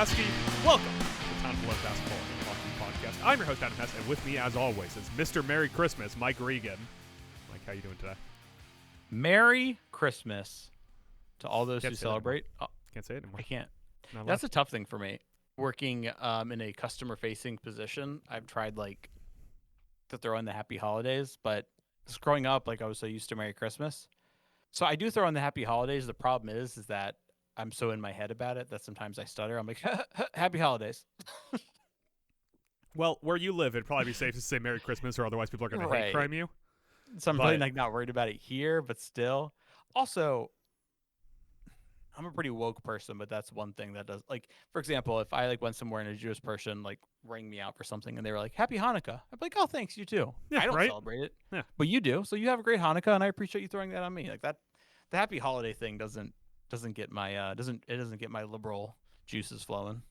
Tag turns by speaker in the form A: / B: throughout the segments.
A: BASKEY. Welcome to the Town Below Basketball and Hockey Podcast. I'm your host, Adam Hess, and with me, as always, is Mr. Merry Christmas, Mike Regan. Mike, how you doing today?
B: Merry Christmas to all those
A: Can't
B: who
A: say that
B: celebrate.
A: Can't say it anymore.
B: I can't.
A: Not
B: That's
A: allowed.
B: a tough thing for me. Working in a customer-facing position, I've tried to throw in the Happy Holidays, but just growing up, I was so used to Merry Christmas. So I do throw in the Happy Holidays. The problem is that I'm so in my head about it that sometimes I stutter. I'm like, Happy Holidays.
A: Well, where you live, it'd probably be safe to say Merry Christmas, or otherwise people are going to hate
B: Right.
A: crime you.
B: So I'm really not worried about it here, but still. Also, I'm a pretty woke person, but that's one thing that does, for example, if I went somewhere and a Jewish person rang me out for something and they were like, Happy Hanukkah, I'd be like, oh, thanks, you too.
A: Yeah,
B: I don't
A: right?
B: celebrate it,
A: Yeah.
B: but you do. So you have a great Hanukkah, and I appreciate you throwing that on me. The Happy Holiday thing doesn't get my doesn't get my liberal juices flowing.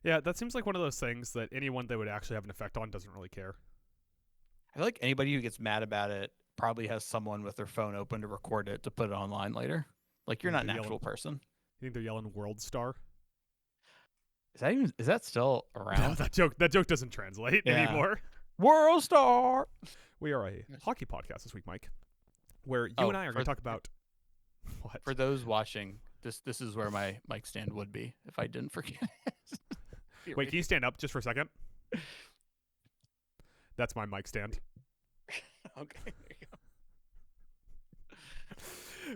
A: Yeah, that seems like one of those things that anyone that would actually have an effect on doesn't really care.
B: I feel like anybody who gets mad about it probably has someone with their phone open to record it to put it online later. You're not an actual person.
A: You think they're yelling World Star?
B: Is that still around?
A: No, that joke doesn't translate anymore.
B: World Star.
A: We are a hockey podcast this week, Mike, where you and I are going to talk about what?
B: For those watching, this is where my mic stand would be if I didn't forget it.
A: Wait, can you stand up just for a second? That's my mic stand.
B: Okay, there you go.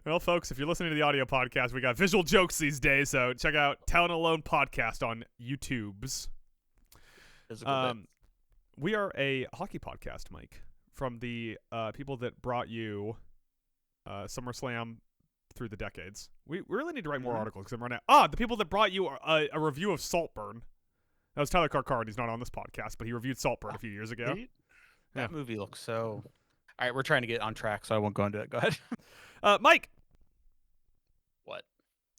A: Well, folks, if you're listening to the audio podcast, we got visual jokes these days, so check out Town Alone Podcast on YouTube's. We are a hockey podcast, Mike, from the people that brought you SummerSlam through the decades. We really need to write more articles because I'm running out. The people that brought you a review of Saltburn. That was Tyler Karkar. He's not on this podcast, but he reviewed Saltburn a few years ago.
B: That movie looks so... All right, we're trying to get on track, so I won't go into it. Go ahead.
A: Mike.
B: What?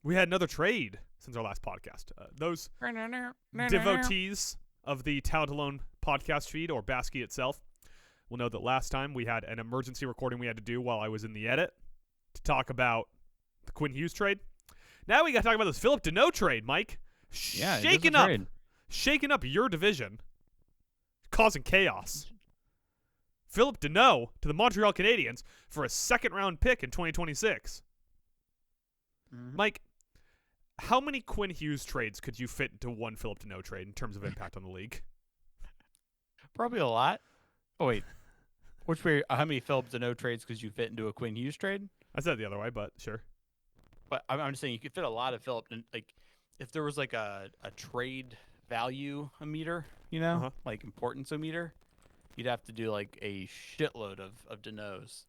A: We had another trade since our last podcast. Those devotees of the Talent Alone podcast feed, or BASKEY itself, will know that last time we had an emergency recording we had to do while I was in the edit to talk about the Quinn Hughes trade. Now we got to talk about this Phillip Danault trade, Mike.
B: Yeah,
A: Shaking up your division, causing chaos. Phillip Danault to the Montreal Canadiens for a second-round pick in 2026.
B: Mm-hmm.
A: Mike, how many Quinn Hughes trades could you fit into one Phillip Danault trade in terms of impact on the league?
B: Probably a lot. Oh, wait. How many Phillip Danault trades could you fit into a Quinn Hughes trade?
A: I said it the other way, but sure.
B: But I'm just saying you could fit a lot of Phillip. If there was a trade value meter, importance meter, you'd have to do a shitload of Danaults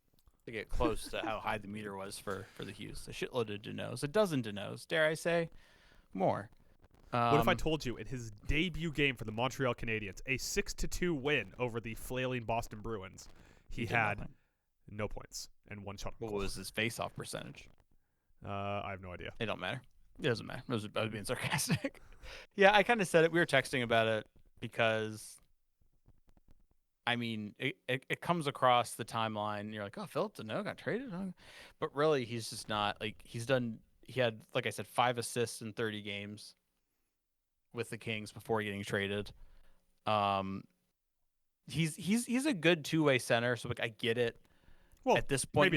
B: to get close to how high the meter was for the Hughes. A shitload of Danaults, a dozen Danaults, dare I say, more.
A: What if I told you in his debut game for the Montreal Canadiens, a 6-2 win over the flailing Boston Bruins, he had no points and one shot.
B: What was his face-off percentage?
A: I have no idea.
B: It don't matter. It doesn't matter. I was being sarcastic. Yeah, I kind of said it. We were texting about it because, it comes across the timeline. And you're like, oh, Phillip Danault got traded? But really, he's just not. He had, like I said, 5 assists in 30 games with the Kings before getting traded. He's a good two-way center, so I get it.
A: Well,
B: at this point,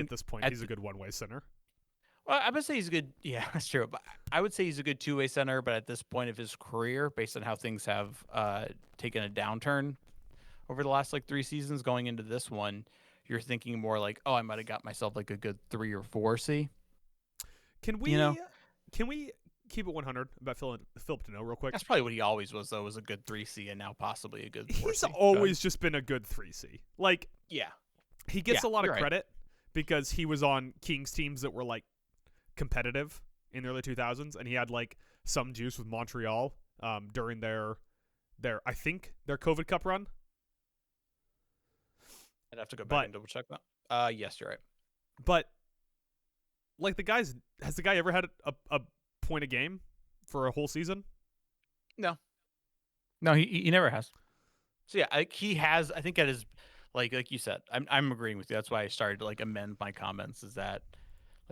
A: he's a good one-way center.
B: Well, I would say he's a good. Yeah, that's true. But I would say he's a good two-way center. But at this point of his career, based on how things have taken a downturn over the last 3 seasons, going into this one, you're thinking more oh, I might have got myself a good 3 or 4C.
A: Can we keep it 100 about Phillip Danault real quick?
B: That's probably what he always was, though, was a good 3C, and now possibly a good 4C.
A: He's always just been a good 3C.
B: Yeah,
A: he gets a lot of credit because he was on Kings teams that were competitive in the early 2000s, and he had some juice with Montreal during their I think their COVID Cup run.
B: I'd have to go back and double check that. Yes, you're right.
A: But has the guy ever had a point a game for a whole season?
B: No, he never has. So yeah, he has. I think that is like you said. I'm agreeing with you. That's why I started to amend my comments. Is that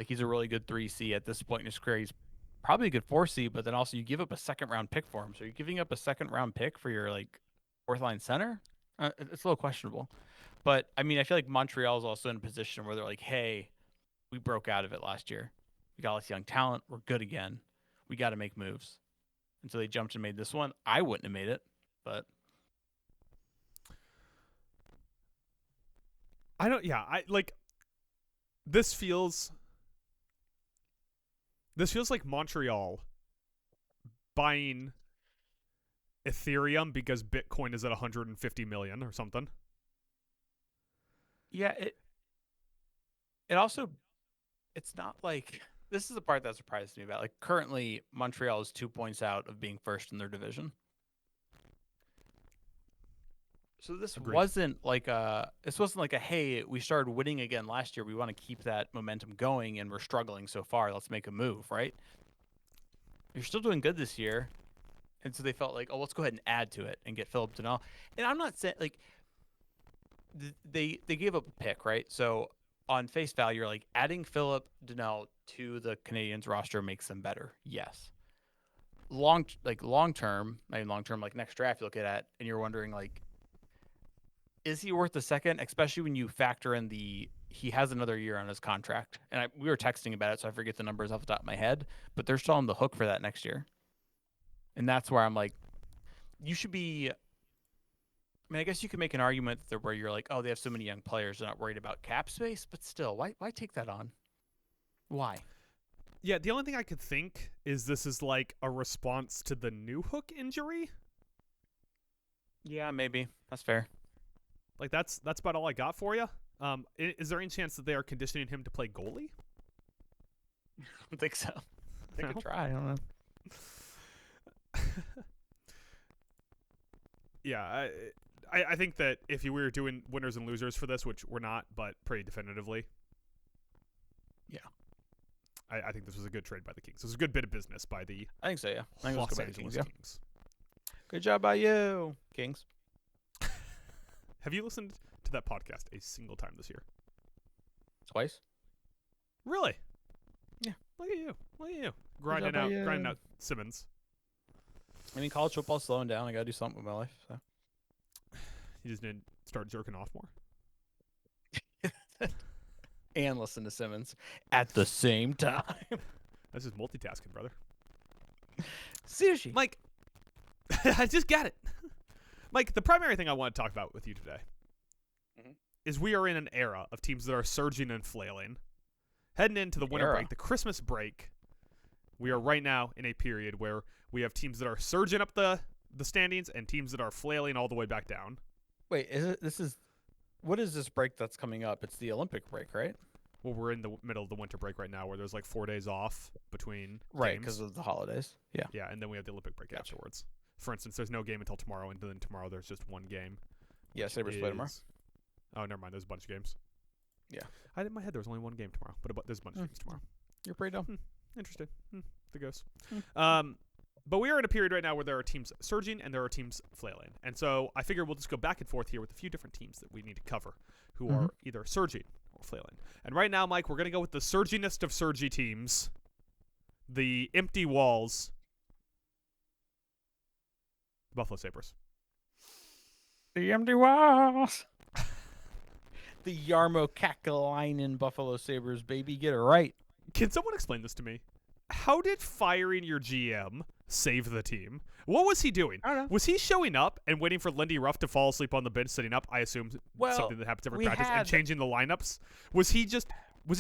B: he's a really good 3C at this point in his career. He's probably a good 4C, but then also you give up a second-round pick for him. So you're giving up a second-round pick for your like fourth-line center? It's a little questionable. But I mean, I feel like Montreal is also in a position where they're like, hey, we broke out of it last year. We got all this young talent. We're good again. We got to make moves. And so they jumped and made this one. I wouldn't have made it, but
A: I don't. Yeah, I like. This feels like Montreal buying Ethereum because Bitcoin is at 150 million or something.
B: yeah, it also, it's not like, this is the part that surprised me about. Like currently, Montreal is 2 points out of being first in their division. So this
A: Agreed.
B: wasn't like a hey, we started winning again last year. We want to keep that momentum going, and we're struggling so far. Let's make a move, right? You're still doing good this year, and so they felt like, oh, let's go ahead and add to it and get Phillip Danault. And I'm not saying like they gave up a pick, right? So on face value, you're like adding Phillip Danault to the Canadiens roster makes them better. Yes. Long term, like next draft, you look at and you're wondering like, is he worth a second? Especially when you factor in he has another year on his contract. And we were texting about it, so I forget the numbers off the top of my head, but they're still on the hook for that next year. And that's where I'm like, you should be. I mean, I guess you could make an argument where you're like, oh, they have so many young players, they're not worried about cap space, but still, why take that on? Why?
A: Yeah, the only thing I could think is this is like a response to the Newhook injury.
B: Yeah, maybe. That's fair.
A: Like that's about all I got for you. Is there any chance that they are conditioning him to play goalie?
B: I don't think so. They could try. I don't know.
A: Yeah, I think that if you were doing winners and losers for this, which we're not, but pretty definitively.
B: Yeah.
A: I think this was a good trade by the Kings. It was a good bit of business by the
B: I think so, yeah. I think
A: Los
B: it was
A: Angeles
B: Kings.
A: Kings.
B: Good job by you, Kings.
A: Have you listened to that podcast a single time this year?
B: Twice?
A: Really?
B: Yeah.
A: Look at you. Grinding out Simmons.
B: I mean, college football's slowing down. I got to do something with my life. So.
A: You just didn't start jerking off more?
B: And listen to Simmons at the same time.
A: That's just multitasking, brother.
B: Sushi.
A: Mike, I just got it. Mike, the primary thing I want to talk about with you today is we are in an era of teams that are surging and flailing. Heading into the winter break, the Christmas break, we are right now in a period where we have teams that are surging up the standings and teams that are flailing all the way back down.
B: Wait, what is this break that's coming up? It's the Olympic break, right?
A: Well, we're in the middle of the winter break right now where there's like 4 days off between
B: Right, because of the holidays. Yeah.
A: Yeah, and then we have the Olympic break afterwards. For instance, there's no game until tomorrow, and then tomorrow there's just one game.
B: Yeah, Sabres play tomorrow.
A: Oh, never mind. There's a bunch of games.
B: Yeah.
A: In my head there was only one game tomorrow, but there's a bunch of games tomorrow.
B: You're pretty dumb.
A: Interesting. The ghost. But we are in a period right now where there are teams surging and there are teams flailing. And so I figure we'll just go back and forth here with a few different teams that we need to cover who are either surging or flailing. And right now, Mike, we're going to go with the surgingest of surgy teams, the empty walls, Buffalo Sabres.
B: The empty walls. The Jarmo Kakalainen Buffalo Sabres, baby. Get it right.
A: Can someone explain this to me? How did firing your GM save the team? What was he doing?
B: I don't know.
A: Was he showing up and waiting for Lindy Ruff to fall asleep on the bench sitting up? I assume something that happens every practice and changing the lineups. Was he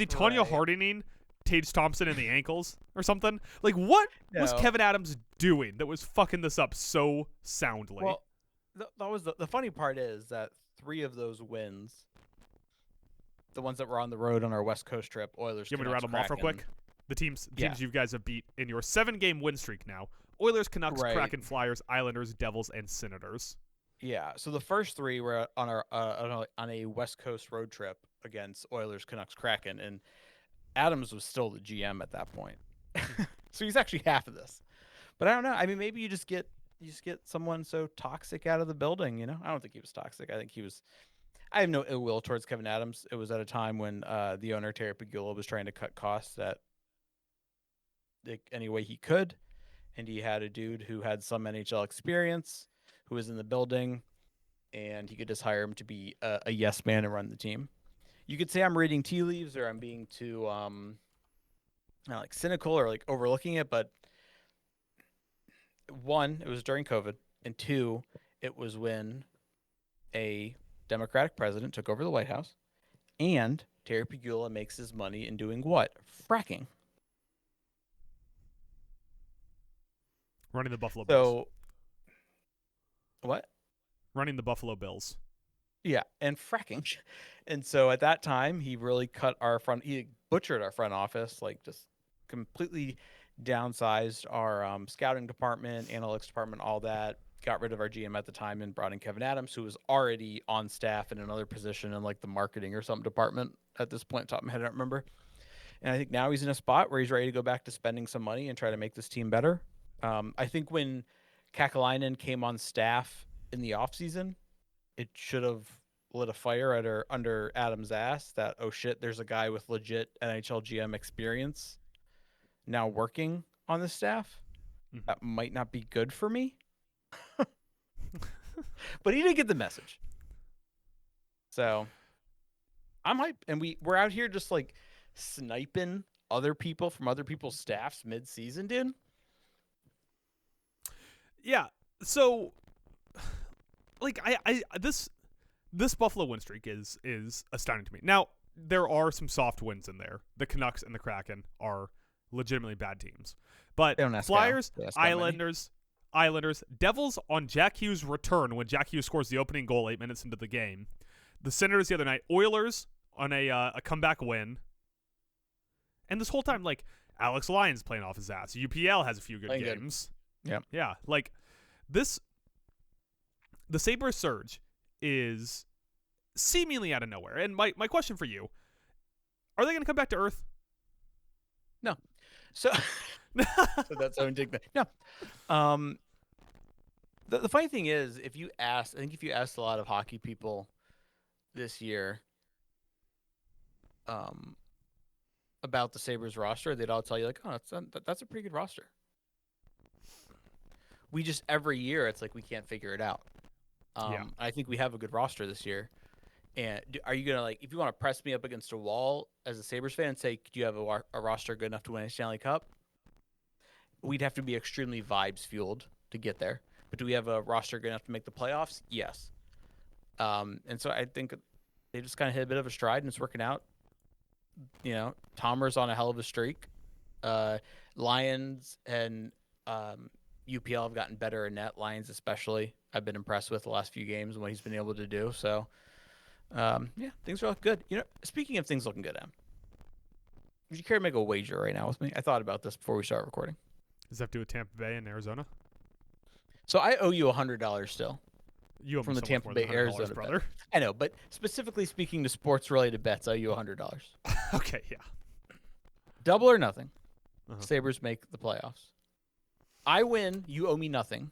A: Tanya Hardining Tage Thompson in the ankles or something? Like what was Kevin Adams doing that was fucking this up so soundly?
B: Well, that was the funny part is that 3 of those wins, the ones that were on the road on our West Coast trip, Oilers.
A: You want me to rattle them off real quick? The teams you guys have beat in your 7-game win streak now: Oilers, Canucks, Kraken, Flyers, Islanders, Devils, and Senators.
B: Yeah. So the first 3 were on our on a West Coast road trip against Oilers, Canucks, Kraken, and Adams was still the GM at that point. So he's actually half of this. But I don't know. I mean, maybe you just get someone so toxic out of the building. You know, I don't think he was toxic. I think he was. I have no ill will towards Kevin Adams. It was at a time when the owner Terry Pagula was trying to cut costs at. any way he could, and he had a dude who had some NHL experience, who was in the building, and he could just hire him to be a yes man and run the team. You could say I'm reading tea leaves or I'm being too not like cynical or like overlooking it, but one, it was during COVID, and two, it was when a Democratic president took over the White House, and Terry Pegula makes his money in doing what? Fracking.
A: Running the Buffalo Bills.
B: What?
A: Running the Buffalo Bills.
B: Yeah, and fracking. And so at that time, he really he butchered our front office, like just completely downsized our scouting department, analytics department, all that. Got rid of our GM at the time and brought in Kevin Adams, who was already on staff in another position in like the marketing or something department at this point. Top of my head, I don't remember. And I think now he's in a spot where he's ready to go back to spending some money and try to make this team better. I think when Kakalainen came on staff in the offseason, it should have lit a fire under Adams' ass that, oh shit, there's a guy with legit NHL GM experience now working on the staff. Mm-hmm. That might not be good for me. But he didn't get the message. So I'm hyped. And we're out here just like sniping other people from other people's staffs mid-season, dude.
A: Yeah. So like this Buffalo win streak is astounding to me. Now, there are some soft wins in there. The Canucks and the Kraken are legitimately bad teams. But Flyers, Islanders, Devils on Jack Hughes' return when Jack Hughes scores the opening goal 8 minutes into the game. The Senators the other night. Oilers on a comeback win. And this whole time, like, Alex Lyons playing off his ass. UPL has a few good games.
B: Yep.
A: Yeah. Like, the Sabres surge is seemingly out of nowhere. And my question for you, are they going to come back to earth?
B: No. So that's so indignant. No. The funny thing is, if you asked a lot of hockey people this year about the Sabres roster, they'd all tell you like, oh, that's a pretty good roster. We just, every year, it's like we can't figure it out. I think we have a good roster this year. And are you going to, like, if you want to press me up against a wall as a Sabres fan and say, do you have a roster good enough to win a Stanley Cup? We'd have to be extremely vibes-fueled to get there. But do we have a roster good enough to make the playoffs? Yes. And so I think they just kind of hit a bit of a stride, and it's working out. You know, Tomer's on a hell of a streak. Lions and UPL have gotten better in net. Lions especially, I've been impressed with the last few games and what he's been able to do. So, yeah, things are looking good. You know, speaking of things looking good, Em, would you care to make a wager right now with me? I thought about this before we start recording.
A: Does that have to do with Tampa Bay and Arizona?
B: So I owe you $100 still.
A: You owe
B: from
A: me
B: the
A: so
B: Tampa Bay Arizona
A: brother.
B: Bet. I know, but specifically speaking to sports-related bets, I owe you $100.
A: Okay, yeah.
B: Double or nothing. Sabres make the playoffs. I win, you owe me nothing.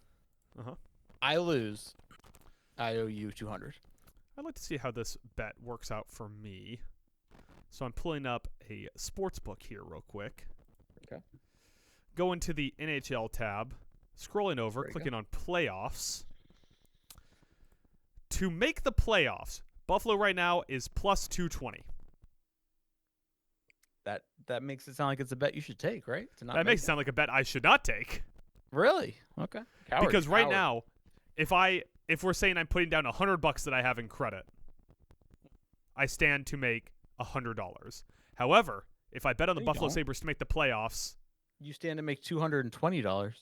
B: I lose, I owe you $200.
A: I'd like to see how this bet works out for me. So I'm pulling up a sports book here real quick.
B: Okay.
A: Go into the NHL tab, scrolling over, clicking on playoffs. To make the playoffs, Buffalo right now is plus 220.
B: That makes it sound like it's a bet you should take, right?
A: That makes it sound like a bet I should not take.
B: Really? Okay. Coward,
A: because right now, if we're saying I'm putting down $100 that I have in credit, I stand to make $100. However, if I bet on the Buffalo Sabres to make the playoffs,
B: you stand to make $220.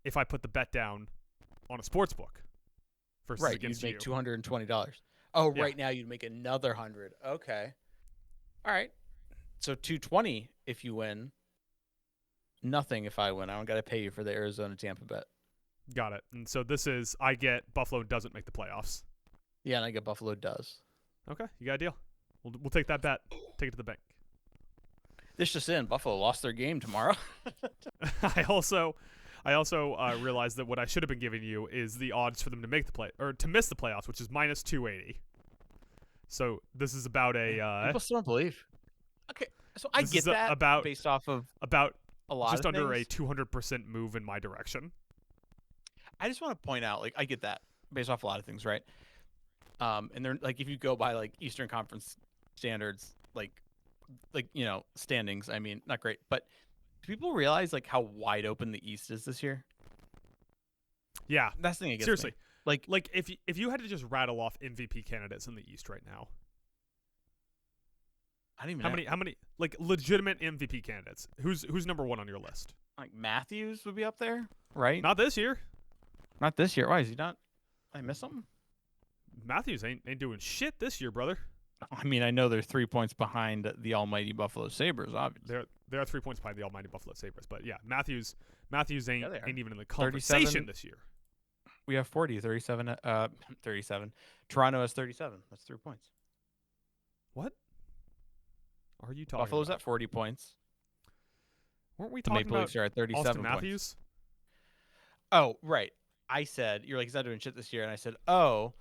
A: If I put the bet down on a sports book versus against
B: you'd make $220. Oh, yeah. Right now you'd make another $100. Okay. All right. So $220 if you win. Nothing if I win. I don't got to pay you for the Arizona Tampa bet.
A: Got it. And so this is, I get Buffalo doesn't make the playoffs.
B: Yeah, and I get Buffalo does.
A: Okay, you got a deal. We'll take that bet. Take it to the bank.
B: This just in, Buffalo lost their game tomorrow.
A: I also realized that what I should have been giving you is the odds for them to make the or to miss the playoffs, which is minus 280. So this is about a.
B: People still don't believe. Okay, so I get that
A: about
B: based off of
A: about
B: a lot
A: just
B: of
A: under
B: things.
A: a 200% move in my direction.
B: I just want to point out, like, I get that based off a lot of things, right? And they're like, if you go by like Eastern Conference standards, like standings, I mean, not great, but do people realize like how wide open the East is this year?
A: Yeah,
B: That's the thing.
A: Seriously,
B: me.
A: like if you had to just rattle off MVP candidates in the East right now,
B: I don't even know.
A: How many like legitimate MVP candidates? Who's number one on your list?
B: Like Matthews would be up there, right?
A: Not this year.
B: Not this year. Why is he not? I miss something.
A: Matthews ain't doing shit this year, brother.
B: I mean, I know they're 3 points behind the almighty Buffalo Sabres, obviously.
A: They're 3 points behind the almighty Buffalo Sabres, but yeah, Matthews ain't even in the
B: 37.
A: conversation this year.
B: We have 40, 37, 37. Toronto has 37. That's 3 points.
A: What are you talking
B: Buffalo's
A: about?
B: at 40 points.
A: Weren't we
B: The
A: talking
B: Maple
A: about
B: Leafs are at 37
A: Austin
B: points.
A: Matthews?
B: Oh, right. I said, you're like, he's not doing shit this year. And I said, oh,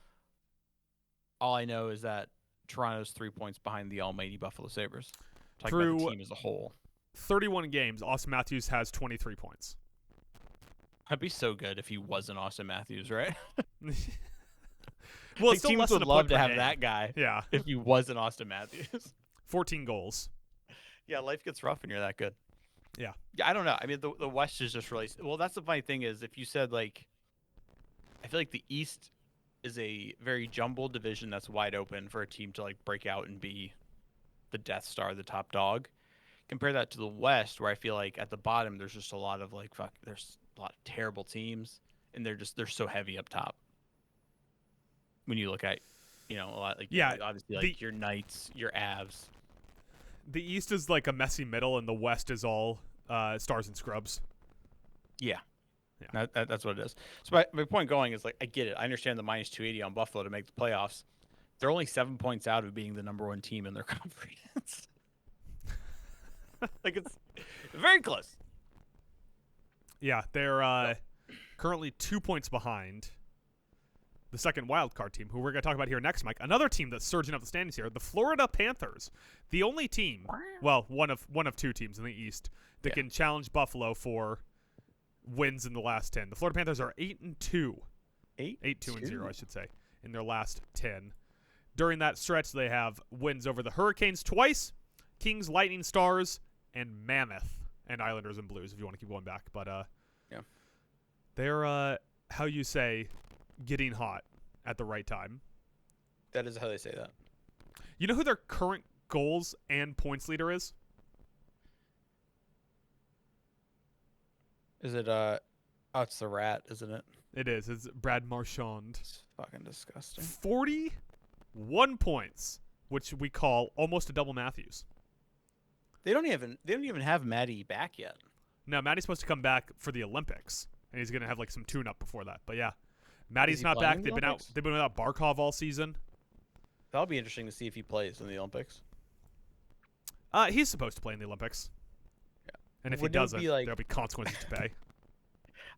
B: all I know is that Toronto's 3 points behind the almighty Buffalo Sabres. Talking about the team as a whole.
A: 31 games, Austin Matthews has 23 points.
B: That'd be so good if he wasn't Austin Matthews, right?
A: Well,
B: like,
A: still
B: teams
A: less
B: would
A: than a
B: love
A: point
B: to
A: per
B: have
A: game.
B: that guy.
A: Yeah.
B: If he wasn't Austin Matthews.
A: 14 goals.
B: Yeah, life gets rough when you're that good.
A: Yeah.
B: Yeah, I don't know. I mean, the West is just really well. That's the funny thing is, if you said like, I feel like the East is a very jumbled division that's wide open for a team to like break out and be the Death Star, the top dog. Compare that to the West, where I feel like at the bottom there's just a lot of like there's a lot of terrible teams, and they're so heavy up top. When you look at, a lot like obviously like your Knights, your Avs.
A: The East is like a messy middle, and the West is all stars and scrubs.
B: Yeah. That's what it is. So my point going is like, I get it. I understand the minus 280 on Buffalo to make the playoffs. They're only 7 points out of being the number one team in their conference. Like, it's very close.
A: Yeah, they're currently 2 points behind the second wild card team, who we're going to talk about here next, Mike. Another team that's surging up the standings here, the Florida Panthers. The only team, well, one of two teams in the East that can challenge Buffalo for wins in the last 10. The Florida Panthers are 8-2. 8-2-0, I should say, in their last 10. During that stretch, they have wins over the Hurricanes twice, Kings, Lightning, Stars, and Mammoth, and Islanders and Blues, if you want to keep going back. But they're, how you say, getting hot at the right time.
B: That is how they say that.
A: You know who their current goals and points leader is?
B: Is it it's the Rat, isn't it?
A: It is. It's Brad Marchand.
B: It's fucking disgusting.
A: 41 points, which we call almost a double Matthews.
B: They don't even have Maddie back yet.
A: No, Maddie's supposed to come back for the Olympics, and he's gonna have like some tune-up before that. But yeah, Maddie's not back. They've been without Barkov all season.
B: That'll be interesting to see if he plays in the Olympics.
A: He's supposed to play in the Olympics.
B: Yeah.
A: And if he doesn't, there'll be consequences to pay.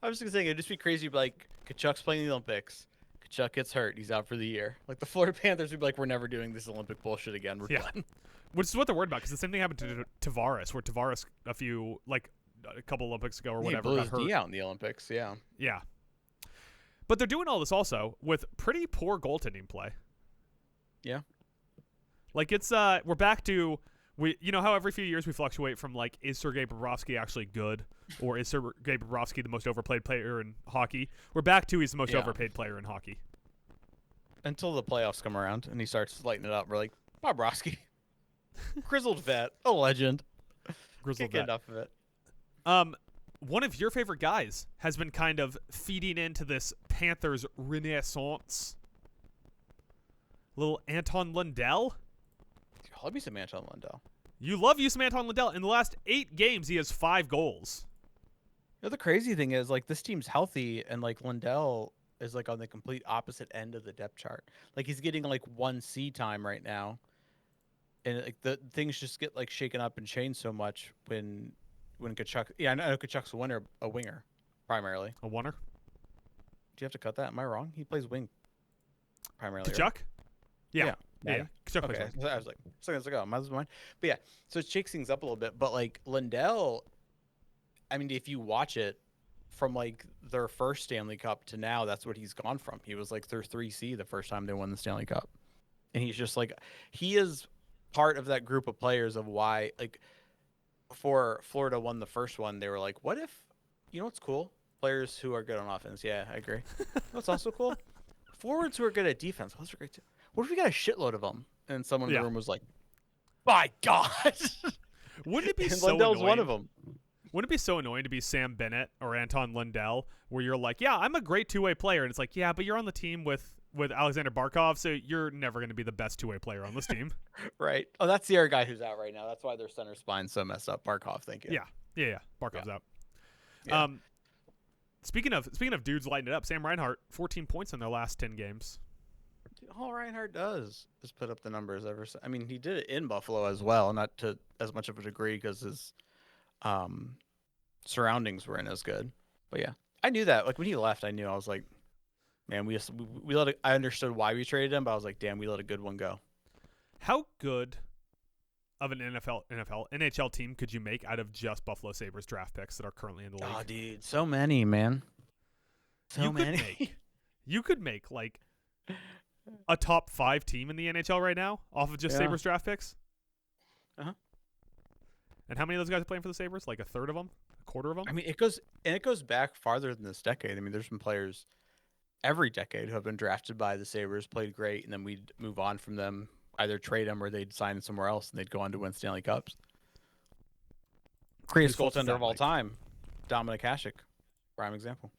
B: I was just saying, it'd just be crazy. Like, Kachuk's playing the Olympics. Kachuk gets hurt. He's out for the year. Like, the Florida Panthers would be like, we're never doing this Olympic bullshit again. We're done.
A: Which is what they're worried about, because the same thing happened to Tavares, where Tavares a couple Olympics ago or whatever got hurt.
B: He out in the Olympics, yeah.
A: Yeah. But they're doing all this also with pretty poor goaltending play.
B: Yeah.
A: Like, it's we're back to how every few years we fluctuate from like, is Sergei Bobrovsky actually good, or is Sergei Bobrovsky the most overplayed player in hockey? We're back to he's the most overpaid player in hockey. Until
B: the playoffs come around and he starts lighting it up, we're like, Bobrovsky. Grizzled vet, a legend.
A: Grizzled
B: vet.
A: Can't get enough of it. One of your favorite guys has been kind of feeding into this Panthers renaissance. Little Anton Lundell.
B: I love me some Anton Lundell.
A: You love you some Anton Lundell. In the last 8 games, he has 5 goals.
B: The crazy thing is, like, this team's healthy, and like Lundell is like on the complete opposite end of the depth chart. Like, he's getting like 1C time right now. And like the things just get like shaken up and changed so much when Kachuk. Yeah, I know Kachuk's a winger, primarily.
A: A winner?
B: Do you have to cut that? Am I wrong? He plays wing primarily.
A: Kachuk?
B: Right?
A: Yeah.
B: Kachuk plays wing. I was like, seconds ago, might as well mind. But yeah, so it shakes things up a little bit. But like Lundell, I mean, if you watch it from like their first Stanley Cup to now, that's what he's gone from. He was like their 3C the first time they won the Stanley Cup. And he's just like, he is part of that group of players of why, like, before Florida won the first one, they were like, what if, you know what's cool? Players who are good on offense. Yeah, I agree. What's also cool? Forwards who are good at defense. Those are great too. What if we got a shitload of them? And someone in the room was like, my God.
A: Wouldn't it be
B: and
A: so
B: Lundell's
A: annoying?
B: One of them.
A: Wouldn't it be so annoying to be Sam Bennett or Anton Lundell, where you're like, yeah, I'm a great two-way player, and it's like, yeah, but you're on the team with Alexander Barkov, so you're never going to be the best two-way player on this team.
B: Right. Oh, that's the other guy who's out right now. That's why their center spine's so messed up. Barkov, thank you.
A: Yeah. Barkov's out.
B: Yeah.
A: Speaking of dudes lighting it up, Sam Reinhart, 14 points in their last 10 games.
B: All Reinhart does is put up the numbers I mean, he did it in Buffalo as well, not to as much of a degree because his surroundings weren't as good. But yeah, I knew that. Like when he left, I knew. I was like, man, we let it, I understood why we traded him, but I was like, damn, we let a good one go.
A: How good of an NHL team could you make out of just Buffalo Sabres draft picks that are currently in the league?
B: Oh, dude, so many, man. So many.
A: You could make like a top 5 team in the NHL right now off of just Sabres draft picks.
B: Uh-huh.
A: And how many of those guys are playing for the Sabres? Like a third of them? A quarter of them?
B: I mean, it goes back farther than this decade. I mean, there's been players every decade who have been drafted by the Sabres, played great, and then we'd move on from them, either trade them or they'd sign somewhere else and they'd go on to win Stanley Cups. Greatest goaltender of all time, Dominic Hasek, prime example.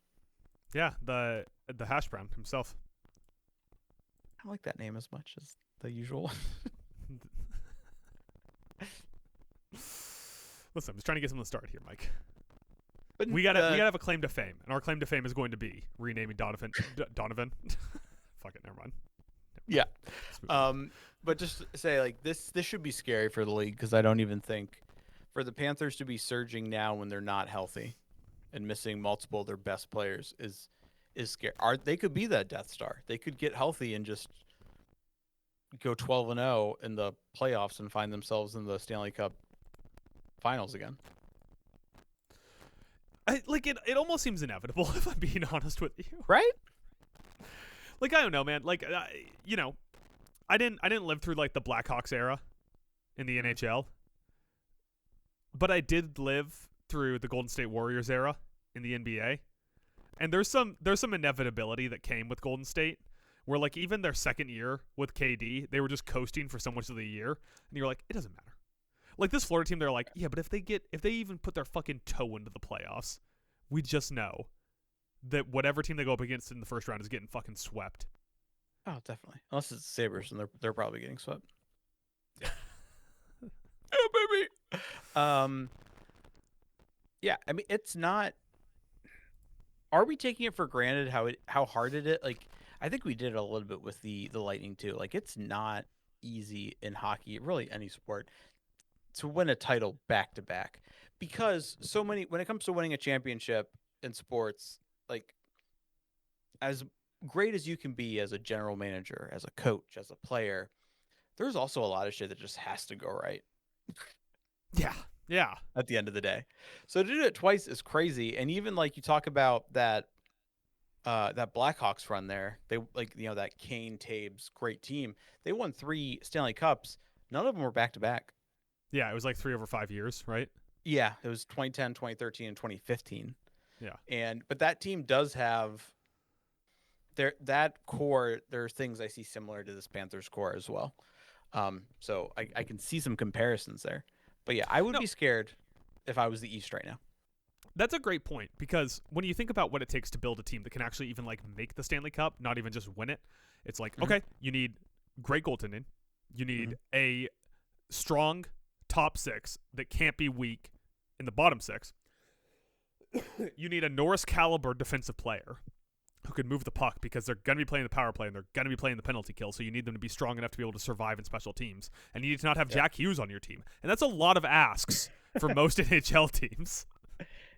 A: Yeah, the hash brown himself.
B: I don't like that name as much as the usual.
A: Listen, I'm just trying to get something to start here, Mike.
B: But
A: we gotta have a claim to fame, and our claim to fame is going to be renaming Donovan. Fuck it, never mind.
B: Yeah. But just say like this should be scary for the league because I don't even think for the Panthers to be surging now when they're not healthy and missing multiple of their best players is scary. They could be that Death Star. They could get healthy and just go 12-0 in the playoffs and find themselves in the Stanley Cup finals again.
A: It almost seems inevitable if I'm being honest with you.
B: Right?
A: Like I don't know, man. Like you know, I didn't live through like the Blackhawks era in the NHL, but I did live through the Golden State Warriors era in the NBA. And there's some inevitability that came with Golden State where like even their second year with KD, they were just coasting for so much of the year, and you're like, it doesn't matter. Like this Florida team, they're like, yeah, but if they even put their fucking toe into the playoffs, we just know that whatever team they go up against in the first round is getting fucking swept.
B: Oh, definitely. Unless it's the Sabres, and they're probably getting swept. Oh, baby. Yeah, I mean, it's not. Are we taking it for granted how hard it is? Like, I think we did it a little bit with the Lightning too. Like, it's not easy in hockey, really any sport, to win a title back to back, because so many when it comes to winning a championship in sports, like as great as you can be as a general manager, as a coach, as a player, there's also a lot of shit that just has to go right.
A: Yeah.
B: At the end of the day. So to do it twice is crazy. And even like you talk about that Blackhawks run there, they like, you know, that Kane Taves great team, they won 3 Stanley Cups. None of them were back to back.
A: Yeah, it was like 3 over 5 years, right?
B: Yeah, it was 2010, 2013, and 2015.
A: Yeah.
B: But that team does have that core. There are things I see similar to this Panthers core as well. So I can see some comparisons there. But yeah, I would be scared if I was the East right now.
A: That's a great point, because when you think about what it takes to build a team that can actually even like make the Stanley Cup, not even just win it, it's like, okay, you need great goaltending. You need a strong top 6 that can't be weak in the bottom 6. You need a Norris caliber defensive player who can move the puck, because they're going to be playing the power play and they're going to be playing the penalty kill. So you need them to be strong enough to be able to survive in special teams. And you need to not have Jack Hughes on your team. And that's a lot of asks for most NHL teams.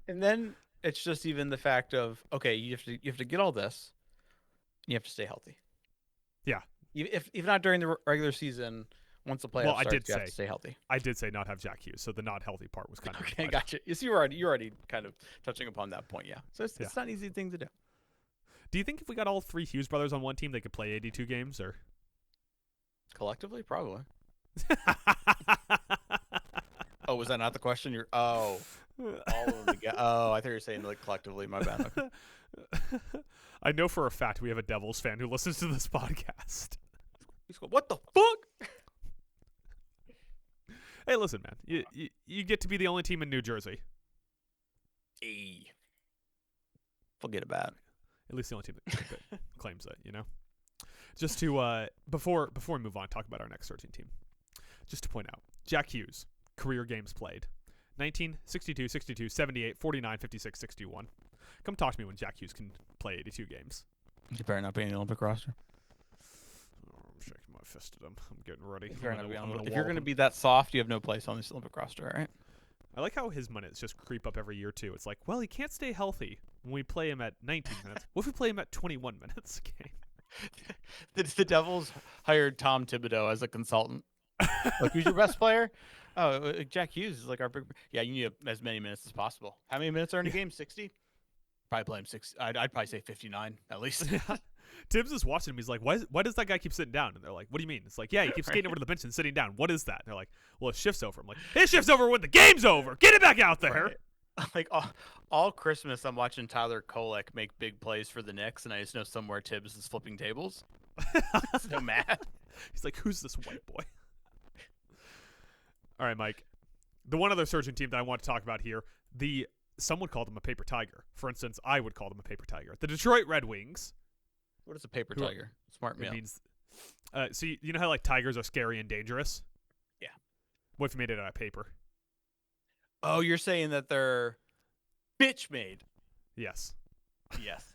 B: And then it's just even the fact of, okay, you have to get all this. You have to stay healthy.
A: Yeah.
B: If not during the regular season, Once the playoffs
A: Well,
B: starts, you have to stay healthy.
A: I did say not have Jack Hughes, so the not healthy part was kind of
B: okay. Gotcha. You see, you're already kind of touching upon that point. Yeah. So it's not an easy thing to do.
A: Do you think if we got all 3 Hughes brothers on one team, they could play 82 games or
B: collectively? Probably. Oh, was that not the question? All of them together. Oh, I thought you were saying like collectively. My bad. Okay.
A: I know for a fact we have a Devils fan who listens to this podcast.
B: He's going, what the fuck?
A: Hey, listen, man. You get to be the only team in New Jersey.
B: Hey. Forget about it.
A: At least the only team that claims it, you know? Just to, before we move on, talk about our next Surging team. Just to point out, Jack Hughes, career games played. 19, 62, 62, 78, 49, 56, 61. Come talk to me when Jack Hughes can play 82 games.
B: You better not be in the Olympic roster.
A: Oh, I'm shaking my fist at him. I'm getting ready.
B: If you're going to be that soft, you have no place on this Olympic roster, all right?
A: I like how his minutes just creep up every year, too. It's like, well, he can't stay healthy when we play him at 19 minutes. What if we play him at 21 minutes a game?
B: The Devils hired Tom Thibodeau as a consultant. Like, who's your best player? Oh, Jack Hughes is like our big. Yeah, you need as many minutes as possible. How many minutes are in a game? 60. Probably play him 60. I'd probably say 59 at least.
A: Tibbs is watching him. He's like, why does that guy keep sitting down? And they're like, what do you mean? It's like, yeah, he keeps skating over to the bench and sitting down. What is that? And they're like, well, it shifts over. I'm like, it shifts over when the game's over. Get it back out there.
B: Right. Like all Christmas, I'm watching Tyler Kolek make big plays for the Knicks, and I just know somewhere Tibbs is flipping tables. So mad.
A: He's like, who's this white boy? All right, Mike. The one other Surging team that I want to talk about here, some would call them a paper tiger. For instance, I would call them a paper tiger. The Detroit Red Wings.
B: What is a paper tiger? Smart meal.
A: It means, so you know how like tigers are scary and dangerous?
B: Yeah.
A: What if you made it out of paper?
B: Oh, you're saying that they're bitch made.
A: Yes.
B: Yes.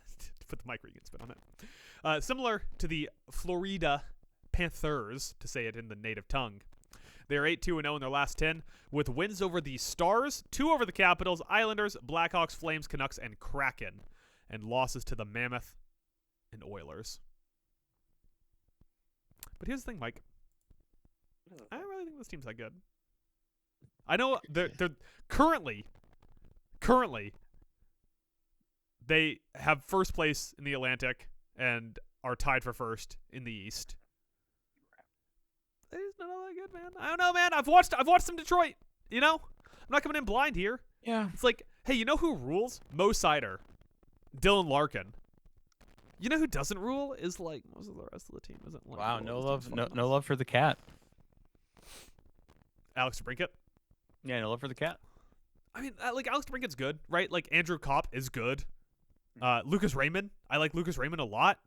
A: Put the Mike Regan spin on it. Similar to the Florida Panthers, to say it in the native tongue. They are 8-2-0 in their last 10, with wins over the Stars, 2 over the Capitals, Islanders, Blackhawks, Flames, Canucks, and Kraken, and losses to the Mammoth and Oilers. But here's the thing, Mike. I don't really think this team's that good. I know they're currently they have first place in the Atlantic and are tied for first in the East. They're just not all that good, man. I don't know, man. I've watched some Detroit. You know, I'm not coming in blind here.
B: Yeah.
A: It's like, hey, you know who rules? Mo Sider, Dylan Larkin. You know who doesn't rule is like most of the rest of the team isn't. Like,
B: wow, no love for the cat.
A: Alex DeBrincat.
B: Yeah, no love for the cat.
A: I mean, like Alex DeBrincat's good, right? Like Andrew Kopp is good. Lucas Raymond, I like Lucas Raymond a lot.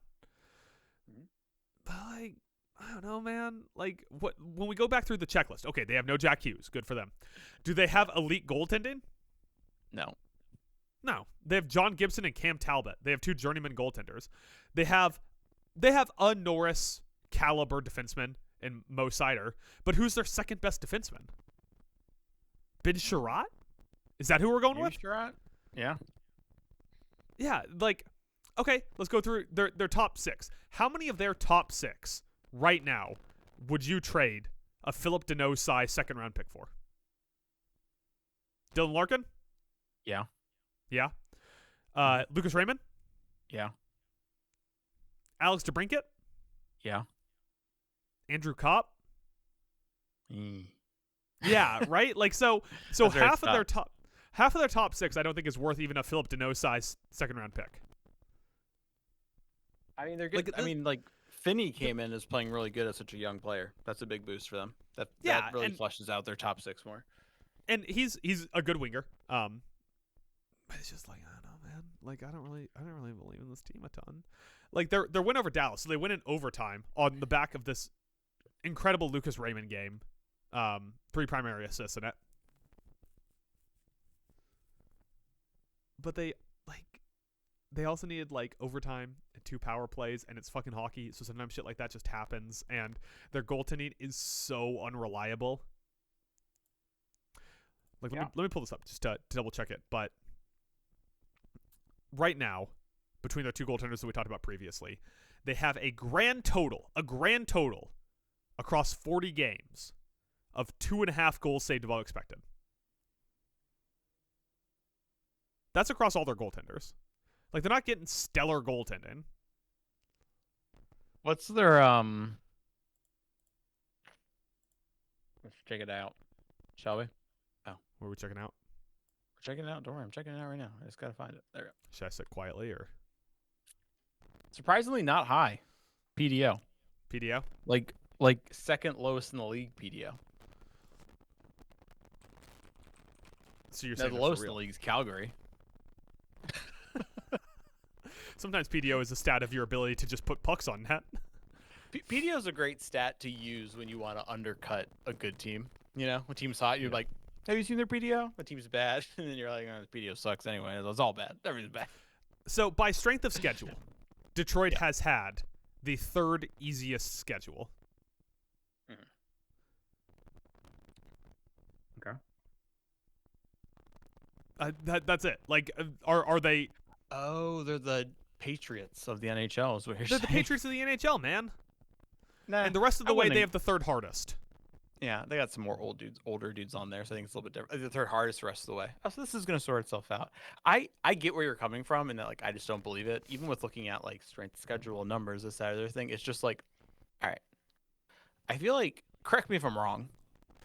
A: But like, I don't know, man. Like, when we go back through the checklist, okay, they have no Jack Hughes. Good for them. Do they have elite goaltending?
B: No.
A: No. They have John Gibson and Cam Talbot. They have 2 journeyman goaltenders. They have a Norris caliber defenseman in Mo Sider, but who's their second best defenseman? Ben Sherratt? Is that who we're going with?
B: Sherratt? Yeah.
A: Yeah, like, okay, let's go through their top 6. How many of their top 6 right now would you trade a Phillip Danault size second-round pick for? Dylan Larkin?
B: Yeah.
A: Yeah. Lucas Raymond?
B: Yeah.
A: Alex DeBrincat?
B: Yeah.
A: Andrew Kopp? Yeah, right? Like so half of their top 6 I don't think is worth even a Phillip Danault size second-round pick.
B: I mean, they're good. Like Finney came in as playing really good as such a young player. That's a big boost for them. That really fleshes out their top 6 more.
A: And he's a good winger. But it's just like, I don't know, man. Like I don't really believe in this team a ton. Like their win over Dallas, so they win in overtime on the back of this incredible Lucas Raymond game. 3 primary assists in it. But they also needed like overtime and 2 power plays, and it's fucking hockey, so sometimes shit like that just happens, and their goaltending is so unreliable. Like let me pull this up just to double check it. But right now, between their 2 goaltenders that we talked about previously, they have a grand total across 40 games of 2.5 goals saved above expected. That's across all their goaltenders. Like, they're not getting stellar goaltending.
B: What's their Let's check it out, shall we?
A: Oh, what are we checking out?
B: We're checking it out. Don't worry, I'm checking it out right now. I just gotta find it. There we go.
A: Should I sit quietly or
B: Surprisingly not high. PDO.
A: PDO?
B: Like second lowest in the league. PDO.
A: So you're
B: No,
A: saying
B: the
A: that's
B: lowest in
A: real.
B: the league is Calgary.
A: Sometimes PDO is a stat of your ability to just put pucks on net.
B: PDO is a great stat to use when you want to undercut a good team. You know, when team's hot, you're like, have you seen their PDO? The team's bad. And then you're like, oh, the PDO sucks anyway. It's all bad. Everything's bad.
A: So by strength of schedule, Detroit has had the third easiest schedule.
B: Okay.
A: That's it. Like, are they?
B: Oh, they're the Patriots of the NHL. Is what you're
A: They're
B: saying.
A: the Patriots of the NHL, man.
B: Nah,
A: And the rest of the way, they have the third hardest.
B: Yeah, they got some more older dudes on there, so I think it's a little bit different. The third hardest the rest of the way. Oh, so this is gonna sort itself out. I get where you're coming from, and that, like, I just don't believe it. Even with looking at like strength schedule numbers, this that other thing, it's just like, all right. I feel like, correct me if I'm wrong,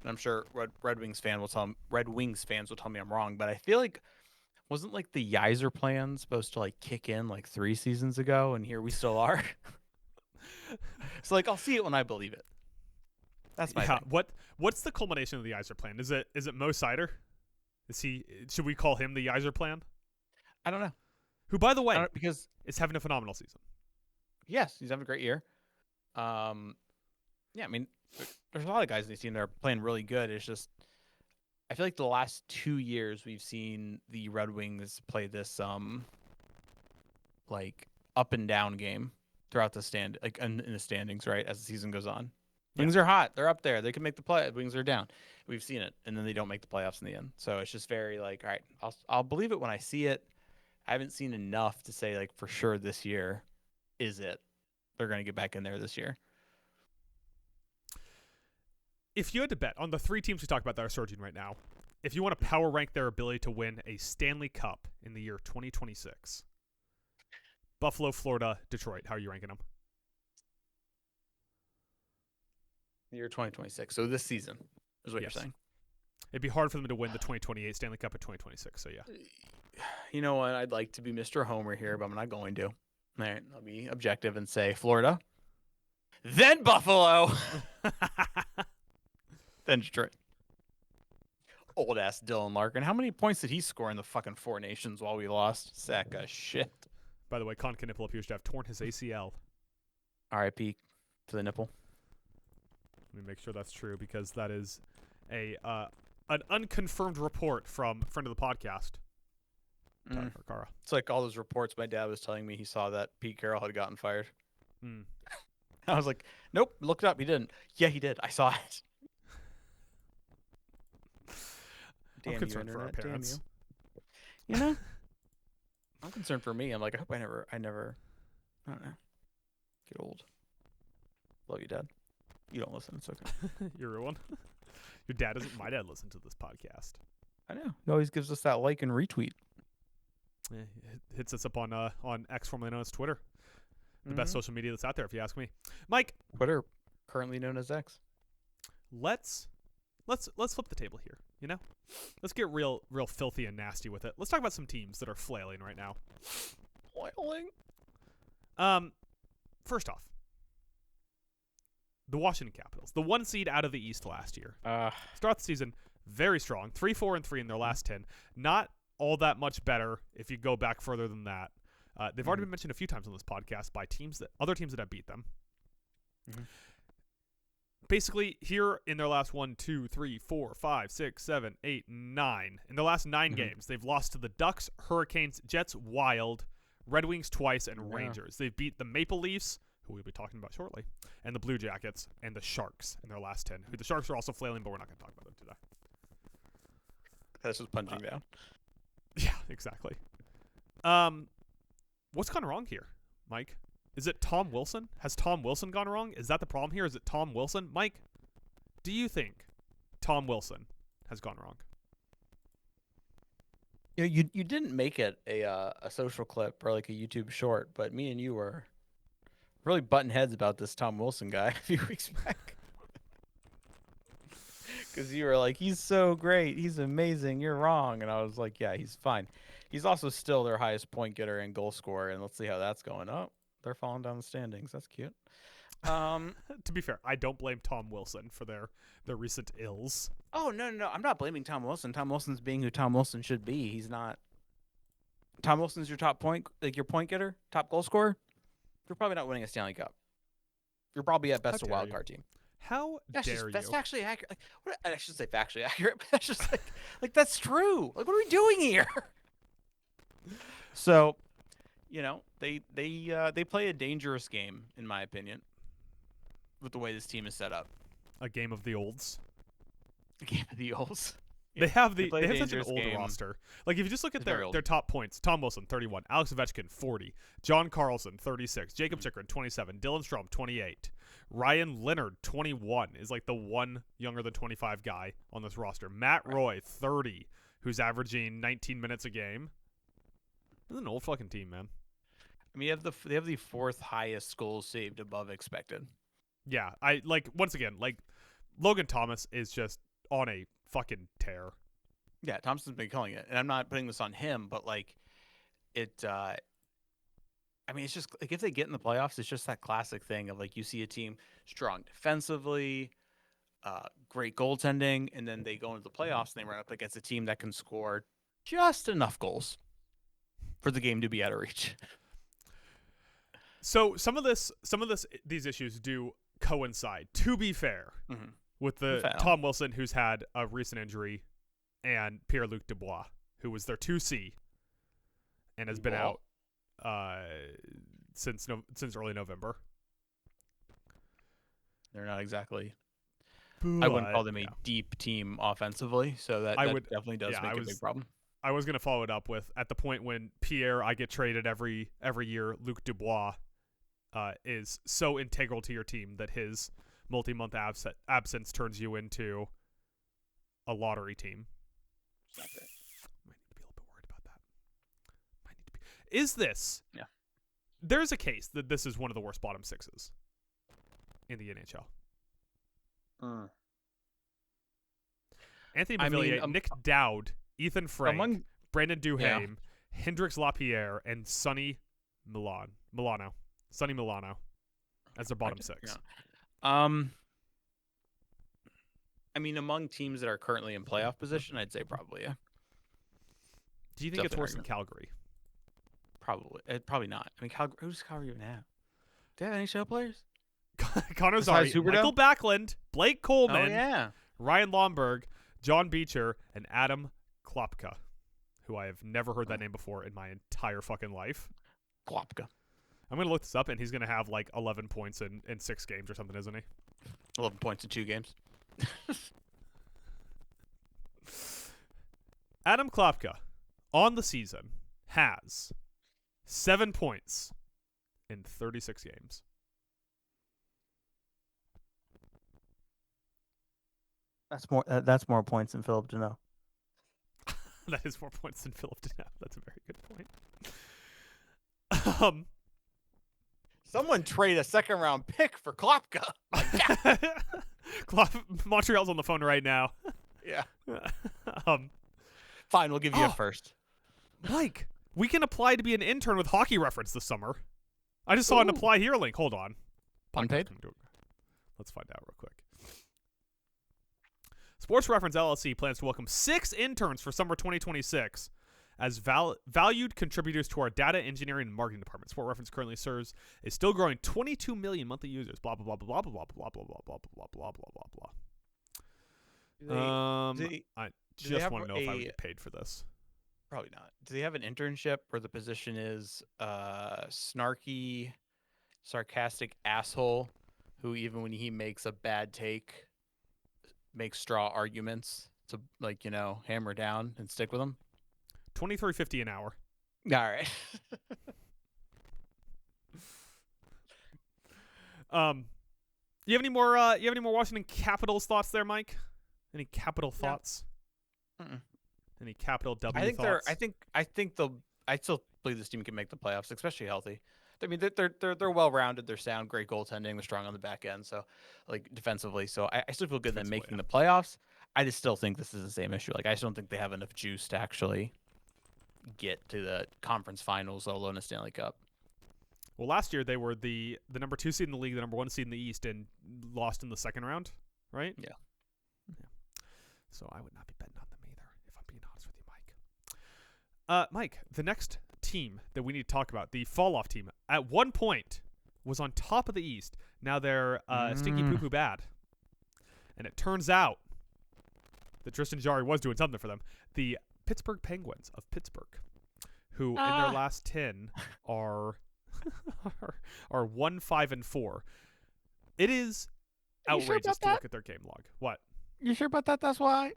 B: and I'm sure Red Wings fans will tell me I'm wrong, but I feel like wasn't like the Yeiser plan supposed to like kick in like 3 seasons ago, and here we still are. So like, I'll see it when I believe it. That's my thing.
A: What's the culmination of the Yeiser plan? Is it Mo Seider? Should we call him the Yeiser plan?
B: I don't know.
A: Who, by the way,
B: because
A: is having a phenomenal season.
B: Yes, he's having a great year. Yeah, I mean, there's a lot of guys in this team that are playing really good. It's just, I feel like the last 2 years we've seen the Red Wings play this like up and down game throughout the in the standings, right, as the season goes on. Wings are hot. They're up there. They can make the play. Wings are down. We've seen it, and then they don't make the playoffs in the end. So it's just very like, all right, I'll believe it when I see it. I haven't seen enough to say like for sure this year is it. They're going to get back in there this year.
A: If you had to bet on the 3 teams we talked about that are surging right now, if you want to power rank their ability to win a Stanley Cup in the year 2026, Buffalo, Florida, Detroit, how are you ranking them?
B: The year 2026. So this season is what you're saying.
A: It'd be hard for them to win the 2028 Stanley Cup in 2026. So, yeah.
B: You know what? I'd like to be Mr. Homer here, but I'm not going to. All right. I'll be objective and say Florida, then Buffalo, then Detroit. Old ass Dylan Larkin. How many points did he score in the fucking Four Nations while we lost? Sack of shit.
A: By the way, Con Knipple appears to have torn his ACL.
B: RIP to the nipple.
A: Let me make sure that's true, because that is an unconfirmed report from a friend of the podcast, Tyler Carra.
B: It's like all those reports my dad was telling me he saw that Pete Carroll had gotten fired. I was like, nope, look it up. He didn't. Yeah, he did. I saw it.
A: I'm concerned for our parents.
B: You know? I'm concerned for me. I'm like, I hope I never, I don't know, get old. Love you, Dad. You don't listen. It's okay.
A: You're a one. Your dad doesn't. My dad listens to this podcast.
B: I know. He always gives us that like and retweet.
A: Yeah, hits us up on X, formerly known as Twitter. The best social media that's out there, if you ask me. Mike.
B: Twitter, currently known as X.
A: Let's flip the table here. You know, let's get real filthy and nasty with it. Let's talk about some teams that are flailing right now.
B: Flailing.
A: First off, the Washington Capitals, the 1 seed out of the East last year. Start the season very strong, 3-4-3 in their last 10. Not all that much better if you go back further than that. They've already been mentioned a few times on this podcast by other teams that have beat them. Basically, here in their last 1, 2, 3, 4, 5, 6, 7, 8, 9. In their last 9 games, they've lost to the Ducks, Hurricanes, Jets, Wild, Red Wings twice, and Rangers. They've beat the Maple Leafs, who we'll be talking about shortly, and the Blue Jackets, and the Sharks in their last 10. Who the Sharks are also flailing, but we're not going to talk about them today.
B: That's just punching down.
A: Yeah, exactly. What's gone wrong here, Mike? Is it Tom Wilson? Has Tom Wilson gone wrong? Is that the problem here? Is it Tom Wilson? Mike, do you think Tom Wilson has gone wrong?
B: You didn't make it a social clip or like a YouTube short, but me and you were really butting heads about this Tom Wilson guy a few weeks back. Because you were like, he's so great, he's amazing, you're wrong, and I was like, yeah, he's fine. He's also still their highest point getter and goal scorer, and let's see how that's going. Oh, they're falling down the standings. That's cute.
A: To be fair, I don't blame Tom Wilson for their recent ills.
B: Oh, no. I'm not blaming Tom Wilson. Tom Wilson's being who Tom Wilson should be. He's not. Tom Wilson's your top point, like your point getter, top goal scorer. You're probably not winning a Stanley Cup. You're probably at best a wild card team.
A: How dare you? That's
B: factually accurate. Like, what, I should say factually accurate, but that's just like that's true. Like, what are we doing here? So, they play a dangerous game, in my opinion, with the way this team is set up.
A: A game of the olds.
B: A game of the olds.
A: They have such an old roster. Like, if you just look at their top points, Tom Wilson, 31, Alex Ovechkin, 40, John Carlson, 36, Jacob Chikrin, 27, Dylan Strome, 28, Ryan Leonard, 21, is like the one younger than 25 guy on this roster. Matt Roy, 30, who's averaging 19 minutes a game. This is an old fucking team, man.
B: I mean, they have the fourth highest goals saved above expected.
A: Yeah, once again, Logan Thomas is just on a fucking tear.
B: Yeah, Thompson's been killing it, and I'm not putting this on him, but it's just like if they get in the playoffs, it's just that classic thing of like you see a team strong defensively, great goaltending, and then they go into the playoffs and they run up against a team that can score just enough goals for the game to be out of reach.
A: So some of these issues do coincide, to be fair, with Tom Wilson, who's had a recent injury, and Pierre-Luc Dubois, who was their 2C and has been out since early November.
B: They're not exactly. I wouldn't call them a deep team offensively, so that definitely does make a big problem.
A: I was going to follow it up with, at the point when I get traded every year, Luc Dubois is so integral to your team that his multi-month absence turns you into a lottery team.
B: Not great.
A: Might need to be a little bit worried about that. Is this?
B: Yeah.
A: There's a case that this is one of the worst bottom sixes in the NHL. Anthony Beauvillier, Nick Dowd, Ethan Frank, Brandon Duhaime, Hendrix Lapierre, and Sonny Milano. Sonny Milano as their bottom six.
B: Yeah. I mean, among teams that are currently in playoff position, I'd say probably, yeah.
A: Do you think it's worse than Calgary?
B: Probably. Probably not. I mean, who does Calgary even have? Do they have any NHL players?
A: Connor Zary, Michael Backlund, Blake Coleman, Ryan Lomberg, John Beecher, and Adam Klopka, who I have never heard that name before in my entire fucking life.
B: Klopka.
A: I'm going to look this up, and he's going to have 11 points in 6 games or something, isn't he?
B: 11 points in 2 games.
A: Adam Klopka, on the season, has 7 points in 36 games.
B: That's more points than Phillip Danault.
A: That is more points than Phillip Danault. That's a very good point.
B: Someone trade a second-round pick for Klopka.
A: Montreal's on the phone right now.
B: Yeah. Fine, we'll give you a first.
A: Mike, we can apply to be an intern with Hockey Reference this summer. I just saw an apply here link. Hold on.
B: Unpaid?
A: Let's find out real quick. Sports Reference LLC plans to welcome 6 interns for summer 2026 as valued contributors to our data engineering and marketing department. Sport Reference currently serves a still growing 22 million monthly users. Blah blah blah blah blah blah blah blah blah blah blah blah blah blah blah. I just want to know if I would get paid for this.
B: Probably not. Do they have an internship where the position is snarky, sarcastic asshole who even when he makes a bad take makes straw arguments to hammer down and stick with them?
A: $23.50 an hour.
B: All right.
A: You have any more? You have any more Washington Capitals thoughts there, Mike? Any Capital thoughts?
B: Mm-mm.
A: Any Capital W
B: I think
A: thoughts?
B: I think they'll. I still believe this team can make the playoffs, especially healthy. I mean, they're well rounded. They're sound, great goaltending. They're strong on the back end. So, like defensively. So I still feel good them making the playoffs. I just still think this is the same issue. Like I just don't think they have enough juice to actually get to the conference finals, let alone a Stanley Cup.
A: Well, last year they were the number 2 seed in the league, the number 1 seed in the East, and lost in the second round, right?
B: Yeah.
A: So I would not be betting on them either, if I'm being honest with you, Mike. Mike, the next team that we need to talk about, the fall-off team, at one point was on top of the East. Now they're stinky poo-poo bad. And it turns out that Tristan Jarry was doing something for them. The Pittsburgh Penguins of Pittsburgh, who in their last 10 are 1-5-4. It is outrageous to look at their game log. What?
B: You sure about that? That's why.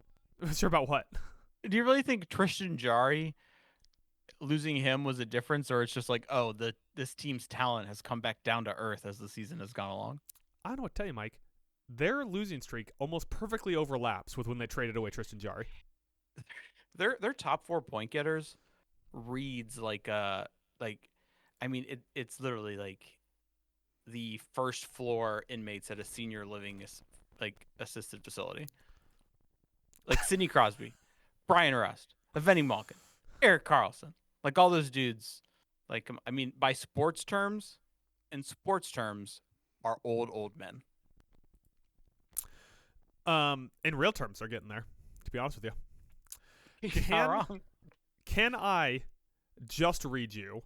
A: Sure about what?
B: Do you really think Tristan Jarry losing him was a difference, or it's just like, oh, this team's talent has come back down to earth as the season has gone along?
A: I don't know what to tell you, Mike. Their losing streak almost perfectly overlaps with when they traded away Tristan Jarry.
B: Their top 4 point getters reads like I mean it's literally like the first floor inmates at a senior living assisted facility. Like Sidney Crosby, Brian Rust, Evgeny Malkin, Erik Karlsson, like all those dudes. Like I mean, by sports terms, are old men.
A: In real terms, they're getting there. To be honest with you,
B: You're not wrong.
A: Can I just read you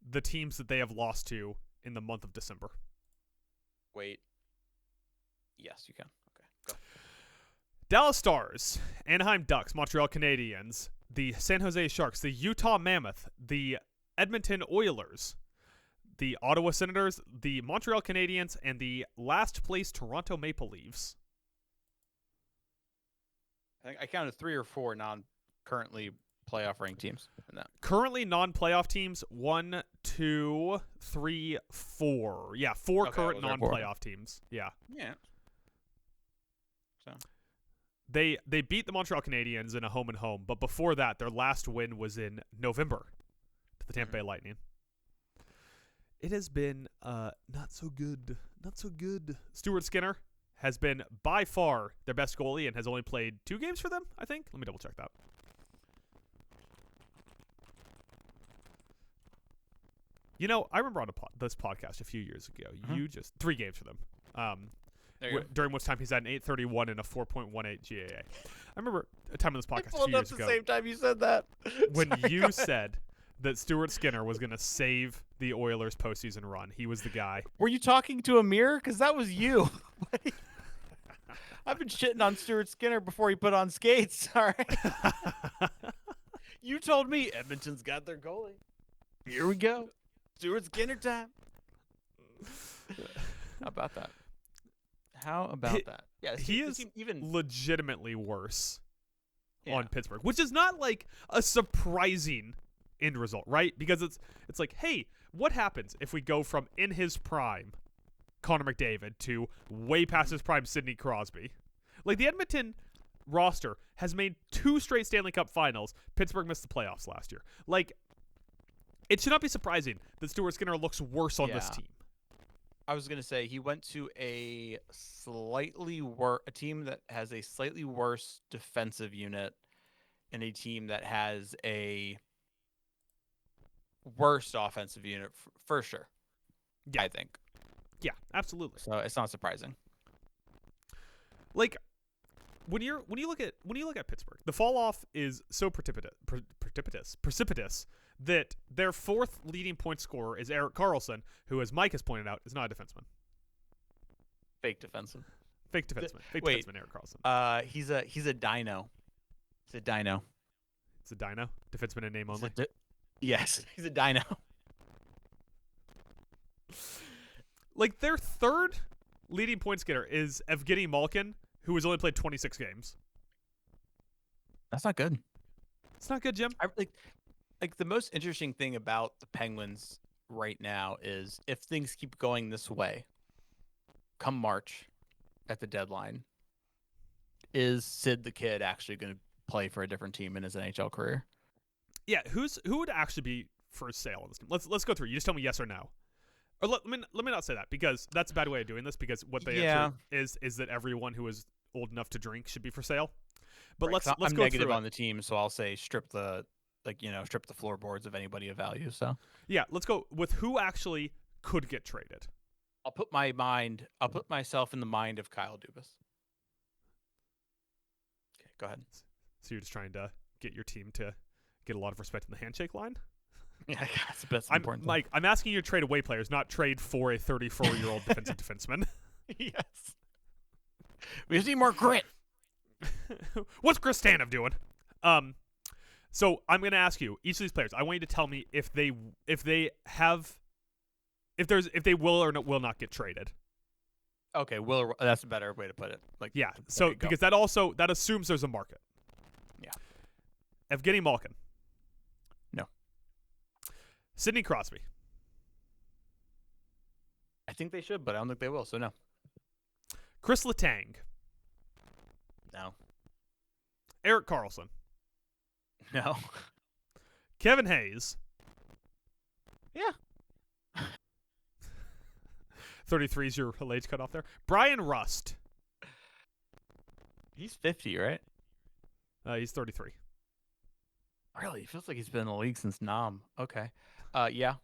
A: the teams that they have lost to in the month of December?
B: Wait. Yes, you can. Okay, go.
A: Dallas Stars, Anaheim Ducks, Montreal Canadiens, the San Jose Sharks, the Utah Mammoth, the Edmonton Oilers, the Ottawa Senators, the Montreal Canadiens, and the last place Toronto Maple Leafs.
B: I think I counted 3 or 4 non-currently playoff ranked teams in that.
A: Currently non-playoff teams, 1, 2, 3, 4. Yeah, 4 current non-playoff teams. Yeah.
B: Yeah. So
A: they beat the Montreal Canadiens in a home-and-home, but before that, their last win was in November to the Tampa Bay Lightning. It has been not so good. Not so good. Stuart Skinner has been by far their best goalie and has only played 2 games for them, I think. Let me double check that. You know, I remember on this podcast a few years ago, you just 3 games for them. During which time he's at an 831 and a 4.18 GAA. I remember a time on this podcast a few years ago.
B: The same time you said that.
A: When you said that Stuart Skinner was going to save the Oilers' postseason run. He was the guy.
B: Were you talking to a mirror? Because that was you. I've been shitting on Stuart Skinner before he put on skates. All right. You told me Edmonton's got their goalie. Here we go. Stuart Skinner time. How about that? Yeah,
A: he is
B: even
A: legitimately worse on Pittsburgh, which is not like a surprising end result, right? Because it's like, hey, what happens if we go from in his prime Connor McDavid to way past his prime Sidney Crosby? Like the Edmonton roster has made 2 straight Stanley Cup finals. Pittsburgh missed the playoffs last year. Like, it should not be surprising that Stuart Skinner looks worse on this team.
B: I was going to say he went to a team that has a slightly worse defensive unit and a team that has a worse offensive unit for sure. Yeah, I think.
A: Yeah, absolutely.
B: So it's not surprising.
A: Like when you look at Pittsburgh, the fall off is so precipitous that their 4th leading point scorer is Erik Karlsson, who, as Mike has pointed out, is not a defenseman.
B: Fake defenseman.
A: Defenseman, Erik Karlsson.
B: He's a dino. He's a dino.
A: It's a dino? Defenseman in name only?
B: Yes, he's a dino.
A: Like, their 3rd leading point getter is Evgeny Malkin, who has only played 26 games.
B: That's not good.
A: It's not good, Jim.
B: Like the most interesting thing about the Penguins right now is if things keep going this way, come March at the deadline, is Sid the Kid actually going to play for a different team in his NHL career?
A: Yeah, who would actually be for sale on this team? Let's go through. You just tell me yes or no. Or let me not say that, because that's a bad way of doing this, because what the answer is that everyone who is old enough to drink should be for sale. But let's
B: I'm
A: go
B: negative
A: through
B: on the team, so I'll say strip the floorboards of anybody of value. So
A: yeah, let's go with who actually could get traded.
B: I'll put myself in the mind of Kyle Dubas. Okay, go ahead.
A: So you're just trying to get your team to get a lot of respect in the handshake line?
B: Yeah, that's the best important
A: Mike, I'm asking you to trade away players, not trade for a 34-year-old defensive defenseman.
B: Yes. We just need more grit.
A: What's Kristanov doing? So I'm going to ask you, each of these players, I want you to tell me if they will or will not get traded.
B: Okay, that's a better way to put it. Like,
A: yeah, so because that assumes there's a market.
B: Yeah.
A: Evgeny Malkin.
B: No.
A: Sidney Crosby.
B: I think they should, but I don't think they will, so no.
A: Chris Letang.
B: No.
A: Erik Karlsson.
B: No.
A: Kevin Hayes.
B: Yeah.
A: 33 is your age cut off there. Brian Rust.
B: He's 50, right?
A: He's 33.
B: Really? It feels like he's been in the league since Nam. Okay. Yeah.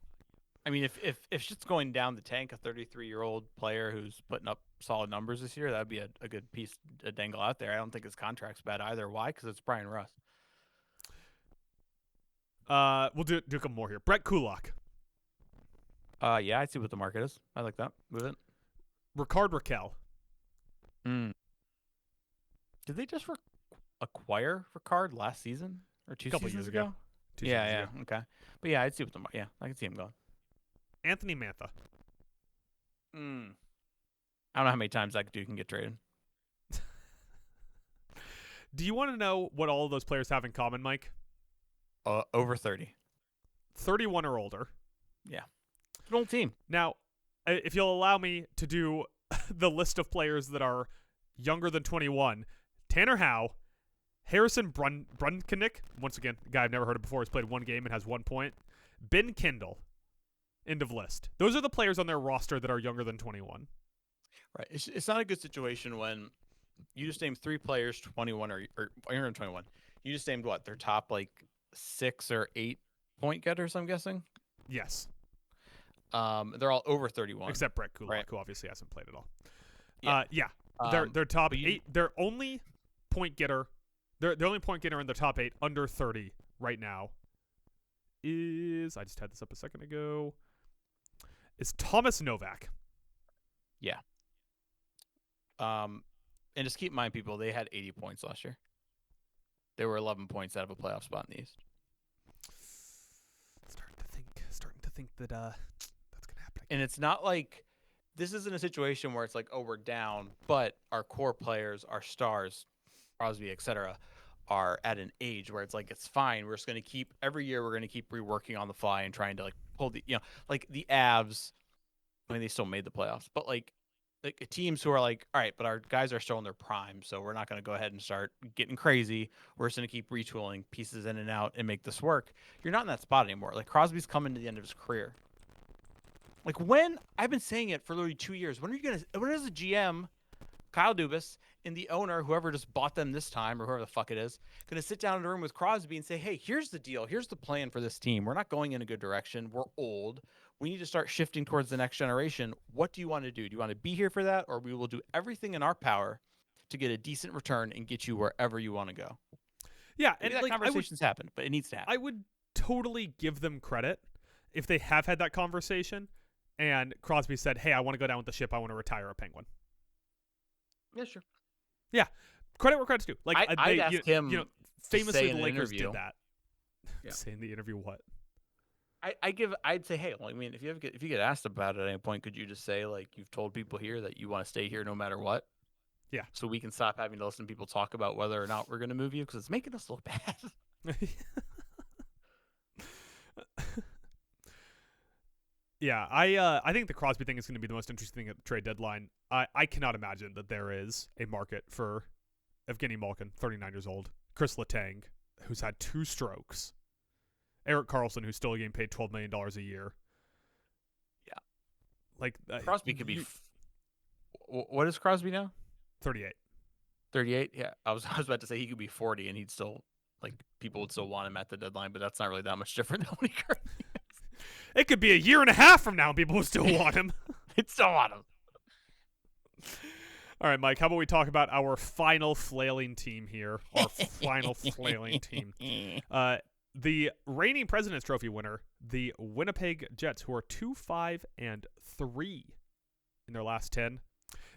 B: I mean, if shit's going down the tank, a 33-year-old player who's putting up solid numbers this year, that'd be a good piece to dangle out there. I don't think his contract's bad either. Why? Because it's Brian Rust.
A: We'll do a couple more here. Brett Kulak.
B: Yeah, I see what the market is. I like that. Move it.
A: Ricard Raquel.
B: Did they just acquire Ricard last season or two seasons ago? Yeah. Okay. But yeah, I'd see what I can see him going.
A: Anthony Mantha.
B: I don't know how many times that dude can get traded.
A: Do you want to know what all of those players have in common, Mike?
B: Over 30.
A: 31 or older.
B: Yeah. It's an old team.
A: Now, if you'll allow me to do the list of players that are younger than 21, Tanner Howe, Harrison Brunkenik, once again, a guy I've never heard of before, has played one game and has 1 point. Ben Kindle, end of list. Those are the players on their roster that are younger than 21.
B: Right. It's not a good situation when you just named 3 players 21 or younger than 21. You just named what? Their top 6 or 8 point getters, I'm guessing?
A: Yes.
B: They're all over 31.
A: Except Brett Kulak,
B: right,
A: who obviously hasn't played at all.
B: Yeah.
A: Their top 8. Their only point getter. The only point getter in the top 8 under 30 right now is, I just had this up a second ago, is Thomas Novak.
B: Yeah. And just keep in mind, people, they had 80 points last year. They were 11 points out of a playoff spot in the East.
A: Starting to think that that's gonna happen.
B: And it's not like this isn't a situation where it's like, oh, we're down, but our core players, our stars, Crosby, etc., are at an age where it's like, it's fine. We're just going to keep every year. We're going to keep reworking on the fly and trying to pull the the Avs. I mean, they still made the playoffs, but like teams who are all right, but our guys are still in their prime, so we're not going to go ahead and start getting crazy. We're just going to keep retooling pieces in and out and make this work. You're not in that spot anymore. Like, Crosby's coming to the end of his career. Like, when I've been saying it for literally 2 years, when is the GM, Kyle Dubas, and the owner, whoever just bought them this time, or whoever the fuck it is, going to sit down in a room with Crosby and say, hey, here's the deal. Here's the plan for this team. We're not going in a good direction. We're old. We need to start shifting towards the next generation. What do you want to do? Do you want to be here for that? Or we will do everything in our power to get a decent return and get you wherever you want to go.
A: Yeah.
B: Maybe and that conversation's happened, but it needs to happen.
A: I would totally give them credit if they have had that conversation and Crosby said, hey, I want to go down with the ship. I want to retire a Penguin.
B: Yeah, sure.
A: Yeah, credit where credit's due. Like,
B: I'd ask him.
A: Famously, the Lakers did that.
B: Yeah.
A: Say in the interview what?
B: I'd say, hey, well, I mean, if you get asked about it at any point, could you just say, like, you've told people here that you want to stay here no matter what?
A: Yeah.
B: So we can stop having to listen to people talk about whether or not we're going to move you, because it's making us look bad.
A: Yeah, I think the Crosby thing is going to be the most interesting thing at the trade deadline. I cannot imagine that there is a market for Evgeny Malkin, 39 years old, Chris Letang, who's had 2 strokes, Erik Karlsson, who's still getting paid $12 million a year.
B: Yeah.
A: Like
B: Crosby could be what is Crosby now?
A: 38.
B: 38? Yeah. I was about to say he could be 40 and he'd still, like, people would still want him at the deadline, but that's not really that much different than what he currently is.
A: It could be a year and a half from now and people will still want him.
B: They'd still want him.
A: All right, Mike, how about we talk about our final flailing team here? Our final flailing team. The reigning President's Trophy winner, the Winnipeg Jets, who are 2-5-3 in their last 10.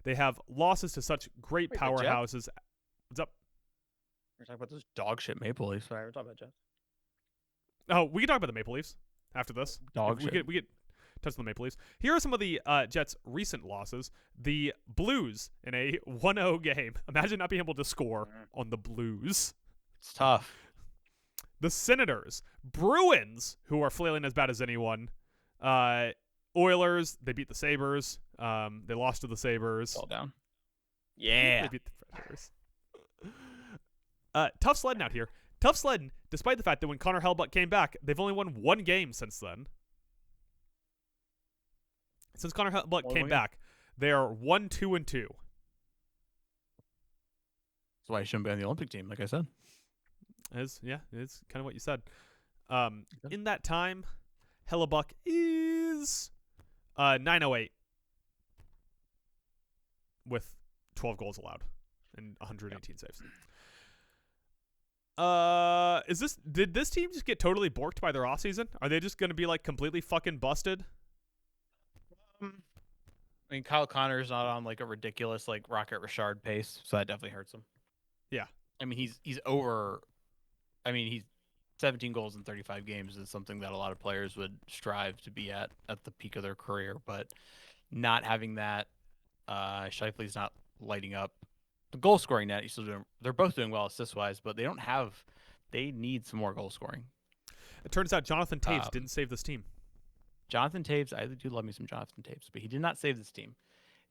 A: They have losses to such great powerhouses. What's up?
B: We're talking about those dog shit Maple Leafs. Sorry, we're talking about Jets.
A: Oh, we can talk about the Maple Leafs after this.
B: We
A: get touch on the Maple Leafs. Here are some of the Jets' recent losses. The Blues in a 1-0 game. Imagine not being able to score on the Blues.
B: It's tough.
A: The Senators. Bruins, who are flailing as bad as anyone. Oilers, they beat the Sabres. They lost to the Sabres.
B: All down. Yeah.
A: They beat the Predators. Tough sledding out here. Tough sledding, despite the fact that when Connor Hellebuyck came back, they've only won 1 game since then. Since Connor Hellebuyck came back, they are 1-2-2.
B: That's why he shouldn't be on the Olympic team, like I said.
A: It's kind of what you said. In that time, Hellebuyck is 908 with 12 goals allowed and 118 saves. Did this team just get totally borked by their offseason? Are they just going to be like completely fucking busted?
B: I mean, Kyle Connor's not on like a ridiculous like Rocket Richard pace, so that definitely hurts him.
A: Yeah.
B: I mean, he's over. I mean, he's 17 goals in 35 games is something that a lot of players would strive to be at the peak of their career, but not having that, Scheifele's not lighting up. The goal scoring net, they're both doing well assist wise, but they need some more goal scoring.
A: It turns out Jonathan Toews didn't save this team.
B: Jonathan Toews, I do love me some Jonathan Toews, but he did not save this team.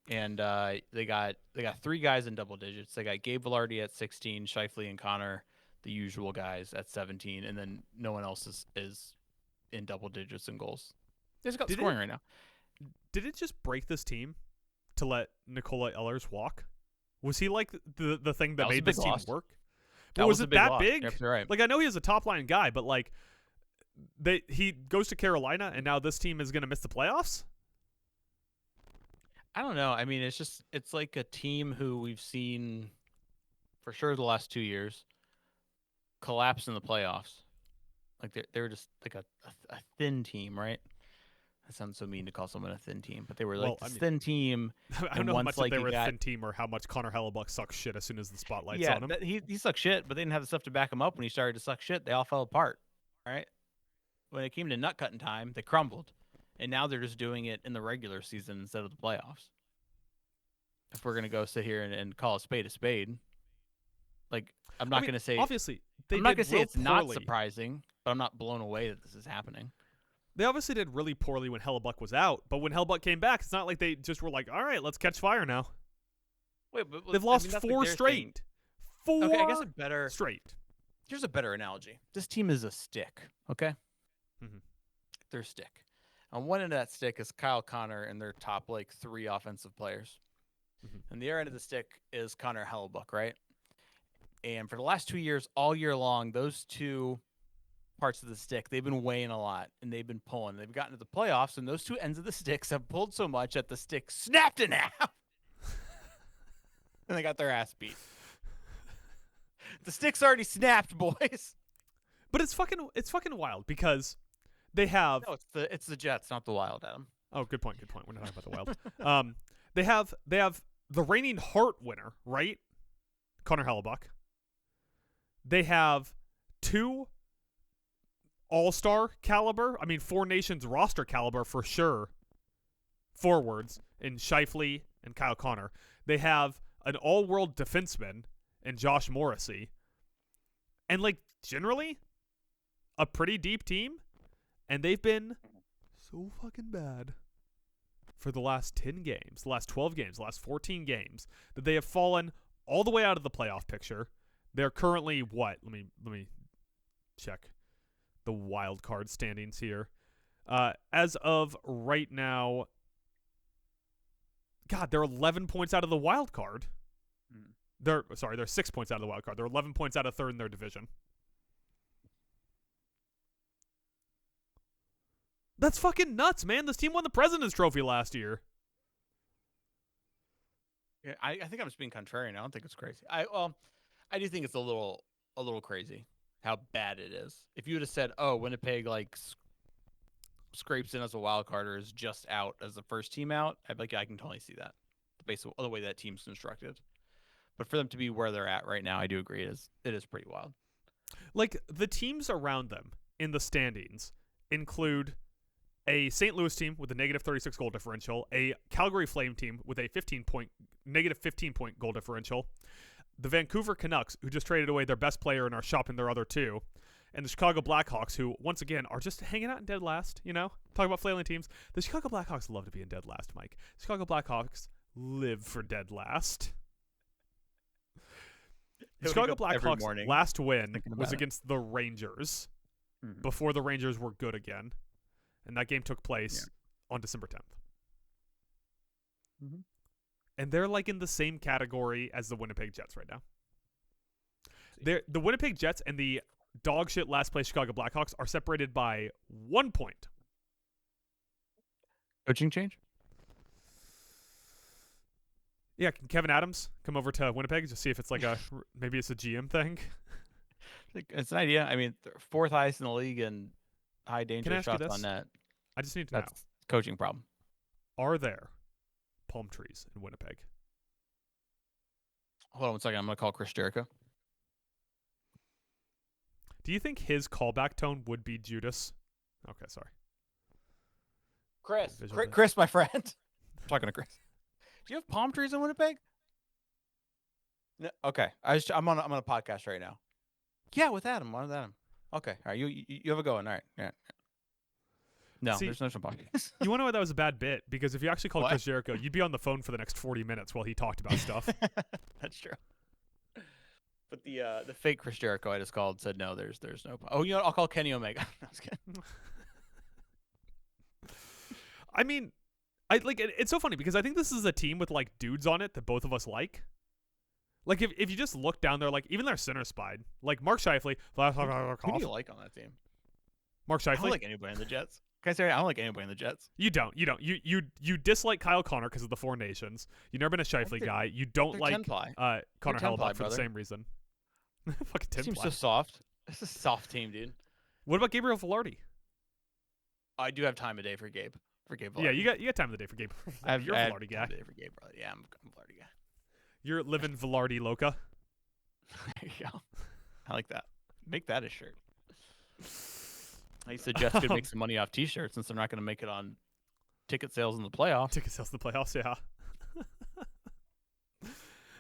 B: And they got 3 guys in double digits. They got Gabe Vilardi at 16, Scheifele and Connor, the usual guys, at 17, and then no one else is in double digits in goals. They just got scoring right now.
A: Did it just break this team to let Nikola Ehlers walk? Was he like the thing that made this team work? But was it that big?
B: Yep, you're right.
A: Like, I know he is a top line guy, but like he goes to Carolina and now this team is going to miss the playoffs?
B: I don't know. I mean, it's like a team who we've seen for sure the last 2 years collapse in the playoffs. Like they were just like a thin team, right? That sounds so mean to call someone a thin team, but they were like thin team.
A: I don't know how much they were a thin team or how much Connor Hellebuyck sucks shit as soon as the spotlight's on him.
B: Yeah, he sucked shit, but they didn't have the stuff to back him up when he started to suck shit. They all fell apart, right? When it came to nut cutting time, they crumbled. And now they're just doing it in the regular season instead of the playoffs. If we're going to go sit here and call a spade, like, I'm not going to say...
A: Obviously,
B: I'm not going to say it's not surprising, but I'm not blown away that this is happening.
A: They obviously did really poorly when Hellebuyck was out, but when Hellebuyck came back, it's not like they just were like, all right, let's catch fire now.
B: Wait, but
A: they've lost 4 straight. 4
B: okay, I guess a better
A: straight.
B: Here's a better analogy. This team is a stick, okay?
A: Mm-hmm.
B: They're a stick. On one end of that stick is Kyle Connor and their top, like, 3 offensive players.
A: Mm-hmm.
B: And the other end of the stick is Connor Hellebuyck, right? And for the last 2 years, all year long, those 2 parts of the stick, they've been weighing a lot, and they've been pulling. They've gotten to the playoffs, and those 2 ends of the sticks have pulled so much that the stick snapped in half. And they got their ass beat. The stick's already snapped, boys.
A: But it's fucking wild because they have...
B: No, it's the Jets, not the Wild, Adam.
A: Oh, good point. We're not talking about the Wild. They have the reigning Hart winner, right? Connor Hellebuyck. They have 2 all-star caliber, 4 nations roster caliber for sure, forwards in Scheifele and Kyle Connor. They have an all-world defenseman in Josh Morrissey. And, like, generally, a pretty deep team. And they've been so fucking bad for the last 10 games, the last 12 games, the last 14 games, that they have fallen all the way out of the playoff picture. They're currently what? Let me check the wild card standings here. As of right now, God, they're 11 points out of the wild card. They're 6 points out of the wild card. They're 11 points out of third in their division. That's fucking nuts, man. This team won the President's Trophy last year.
B: Yeah, I think I'm just being contrarian. I don't think it's crazy. I do think it's a little crazy how bad it is. If you would have said, "Oh, Winnipeg like scrapes in as a wild card or is just out as the first team out," I'd be like, yeah, I can totally see that, based on the way that team's constructed. But for them to be where they're at right now, I do agree it is pretty wild.
A: Like, the teams around them in the standings include a St. Louis team with a negative 36 goal differential, a Calgary Flame team with a negative 15 point goal differential, the Vancouver Canucks, who just traded away their best player and are shopping their other two, and the Chicago Blackhawks, who, once again, are just hanging out in dead last, you know? Talking about flailing teams. The Chicago Blackhawks love to be in dead last, Mike. The Chicago Blackhawks live for dead last. The Chicago Blackhawks' last win was against the Rangers before the Rangers were good again. And that game took place on December 10th. And they're like in the same category as the Winnipeg Jets right now. The Winnipeg Jets and the dog shit last place Chicago Blackhawks are separated by 1 point.
B: Coaching change?
A: Yeah, can Kevin Adams come over to Winnipeg to see if it's like maybe it's a GM thing?
B: It's an idea. I mean, fourth highest in the league and high danger shots on net.
A: I just need to know.
B: That's coaching problem.
A: Are there palm trees in Winnipeg?
B: Hold on 1 second. I'm going to call Chris Jericho.
A: Do you think his callback tone would be Judas? Okay, sorry.
B: Chris, my friend. I'm talking to Chris. Do you have palm trees in Winnipeg? No. Okay. I'm on a podcast right now. Yeah, with Adam. Okay. All right. You have a go. All right. Yeah. No, there's no podcast.
A: You want to know why that was a bad bit? Because if you actually called Chris Jericho, you'd be on the phone for the next 40 minutes while he talked about stuff.
B: That's true. But the fake Chris Jericho I just called said no, there's no. Oh, you know what? I'll call Kenny Omega. I was kidding.
A: I mean, it's so funny because I think this is a team with like dudes on it that both of us like. Like if you just look down there, like even their center spine, like Mark Scheifele.
B: Who do you like on that team?
A: Mark Scheifele.
B: I don't like anybody in the Jets. Can I say I don't like anybody in the Jets?
A: You don't. You dislike Kyle Connor because of the Four Nations. You've never been a Scheifele guy. You don't like Connor Hellebuyck for the same reason. Fucking 10
B: seems so soft. This is a soft team, dude.
A: What about Gabriel Velarde?
B: I do have time of day for Gabe.
A: Yeah, you got time of the day for Gabe. You're a Velarde guy.
B: Time of the day for Gabe, brother. Yeah, I'm a Velarde guy.
A: You're living Velarde Loca.
B: There you go. I like that. Make that a shirt. I suggest could make some money off T-shirts since they're not going to make it on ticket sales in the playoffs.
A: Yeah.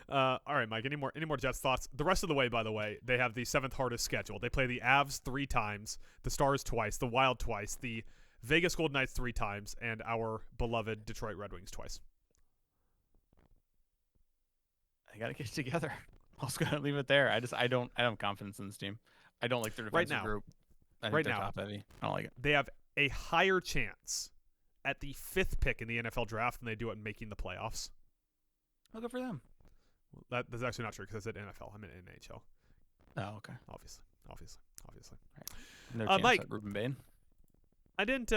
A: All right, Mike. Any more Jets thoughts? The rest of the way, by the way, they have the 7th hardest schedule. They play the Avs 3 times, the Stars twice, the Wild twice, the Vegas Golden Knights 3 times, and our beloved Detroit Red Wings twice.
B: I gotta get it together. I was gonna leave it there. I don't have confidence in this team. I don't like their defensive group. I think they're top heavy. I don't like it.
A: They have a higher chance at the 5th pick in the NFL draft than they do at making the playoffs.
B: I'll go for them.
A: Well, that's actually not true because I said NFL. I'm in NHL.
B: Oh, okay.
A: Obviously.
B: Right. No chance
A: Mike,
B: at Ruben Bain.
A: I didn't.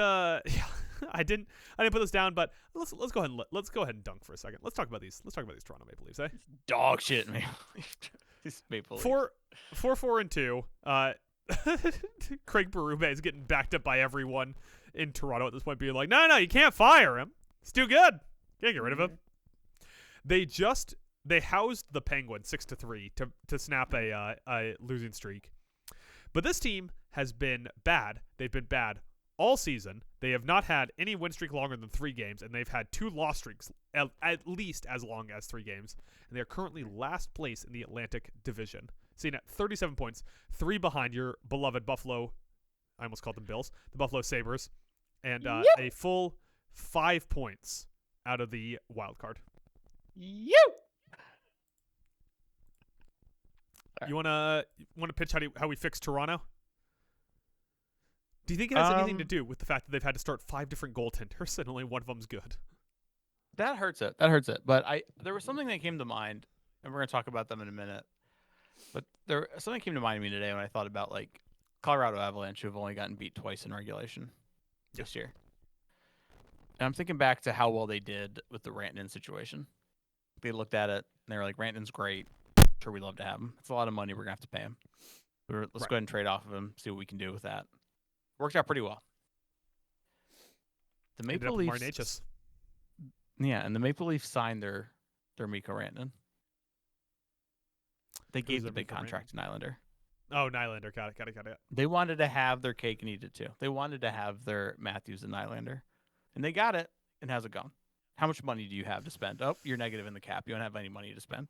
A: I didn't put this down, but let's go ahead and dunk for a second. Let's talk about these Toronto Maple Leafs, eh?
B: Dog shit, man. These Maple Leafs.
A: 4-4-2. Craig Berube is getting backed up by everyone in Toronto at this point, being like, no, you can't fire him. He's too good. Can't get rid of him. They housed the Penguins 6-3 to snap a losing streak. But this team has been bad. They've been bad all season. They have not had any win streak longer than 3 games, and they've had 2 loss streaks at least as long as 3 games. And they are currently last place in the Atlantic Division, sitting at 37 points, 3 behind your beloved Buffalo. I almost called them Bills. The Buffalo Sabres, and a full 5 points out of the wild card.
B: You
A: wanna pitch how we fix Toronto? Do you think it has anything to do with the fact that they've had to start 5 different goaltenders and only one of them's good?
B: That hurts it. But there was something that came to mind, and we're gonna talk about them in a minute. But something came to mind to me today when I thought about like Colorado Avalanche, who've only gotten beat twice in regulation this year. And I'm thinking back to how well they did with the Rantanen situation. They looked at it and they were like, Rantanen's great. Sure, we'd love to have him. It's a lot of money. We're gonna have to pay him. Let's go ahead and trade off of him. See what we can do with that. Worked out pretty well. The Maple Leafs. Yeah, and the Maple Leafs signed their Mikko Rantanen. They gave the big contract to Nylander.
A: Oh, Nylander. Got it.
B: They wanted to have their cake and eat it too. They wanted to have their Matthews and Nylander. And they got it. And how's it going? How much money do you have to spend? Oh, you're negative in the cap. You don't have any money to spend.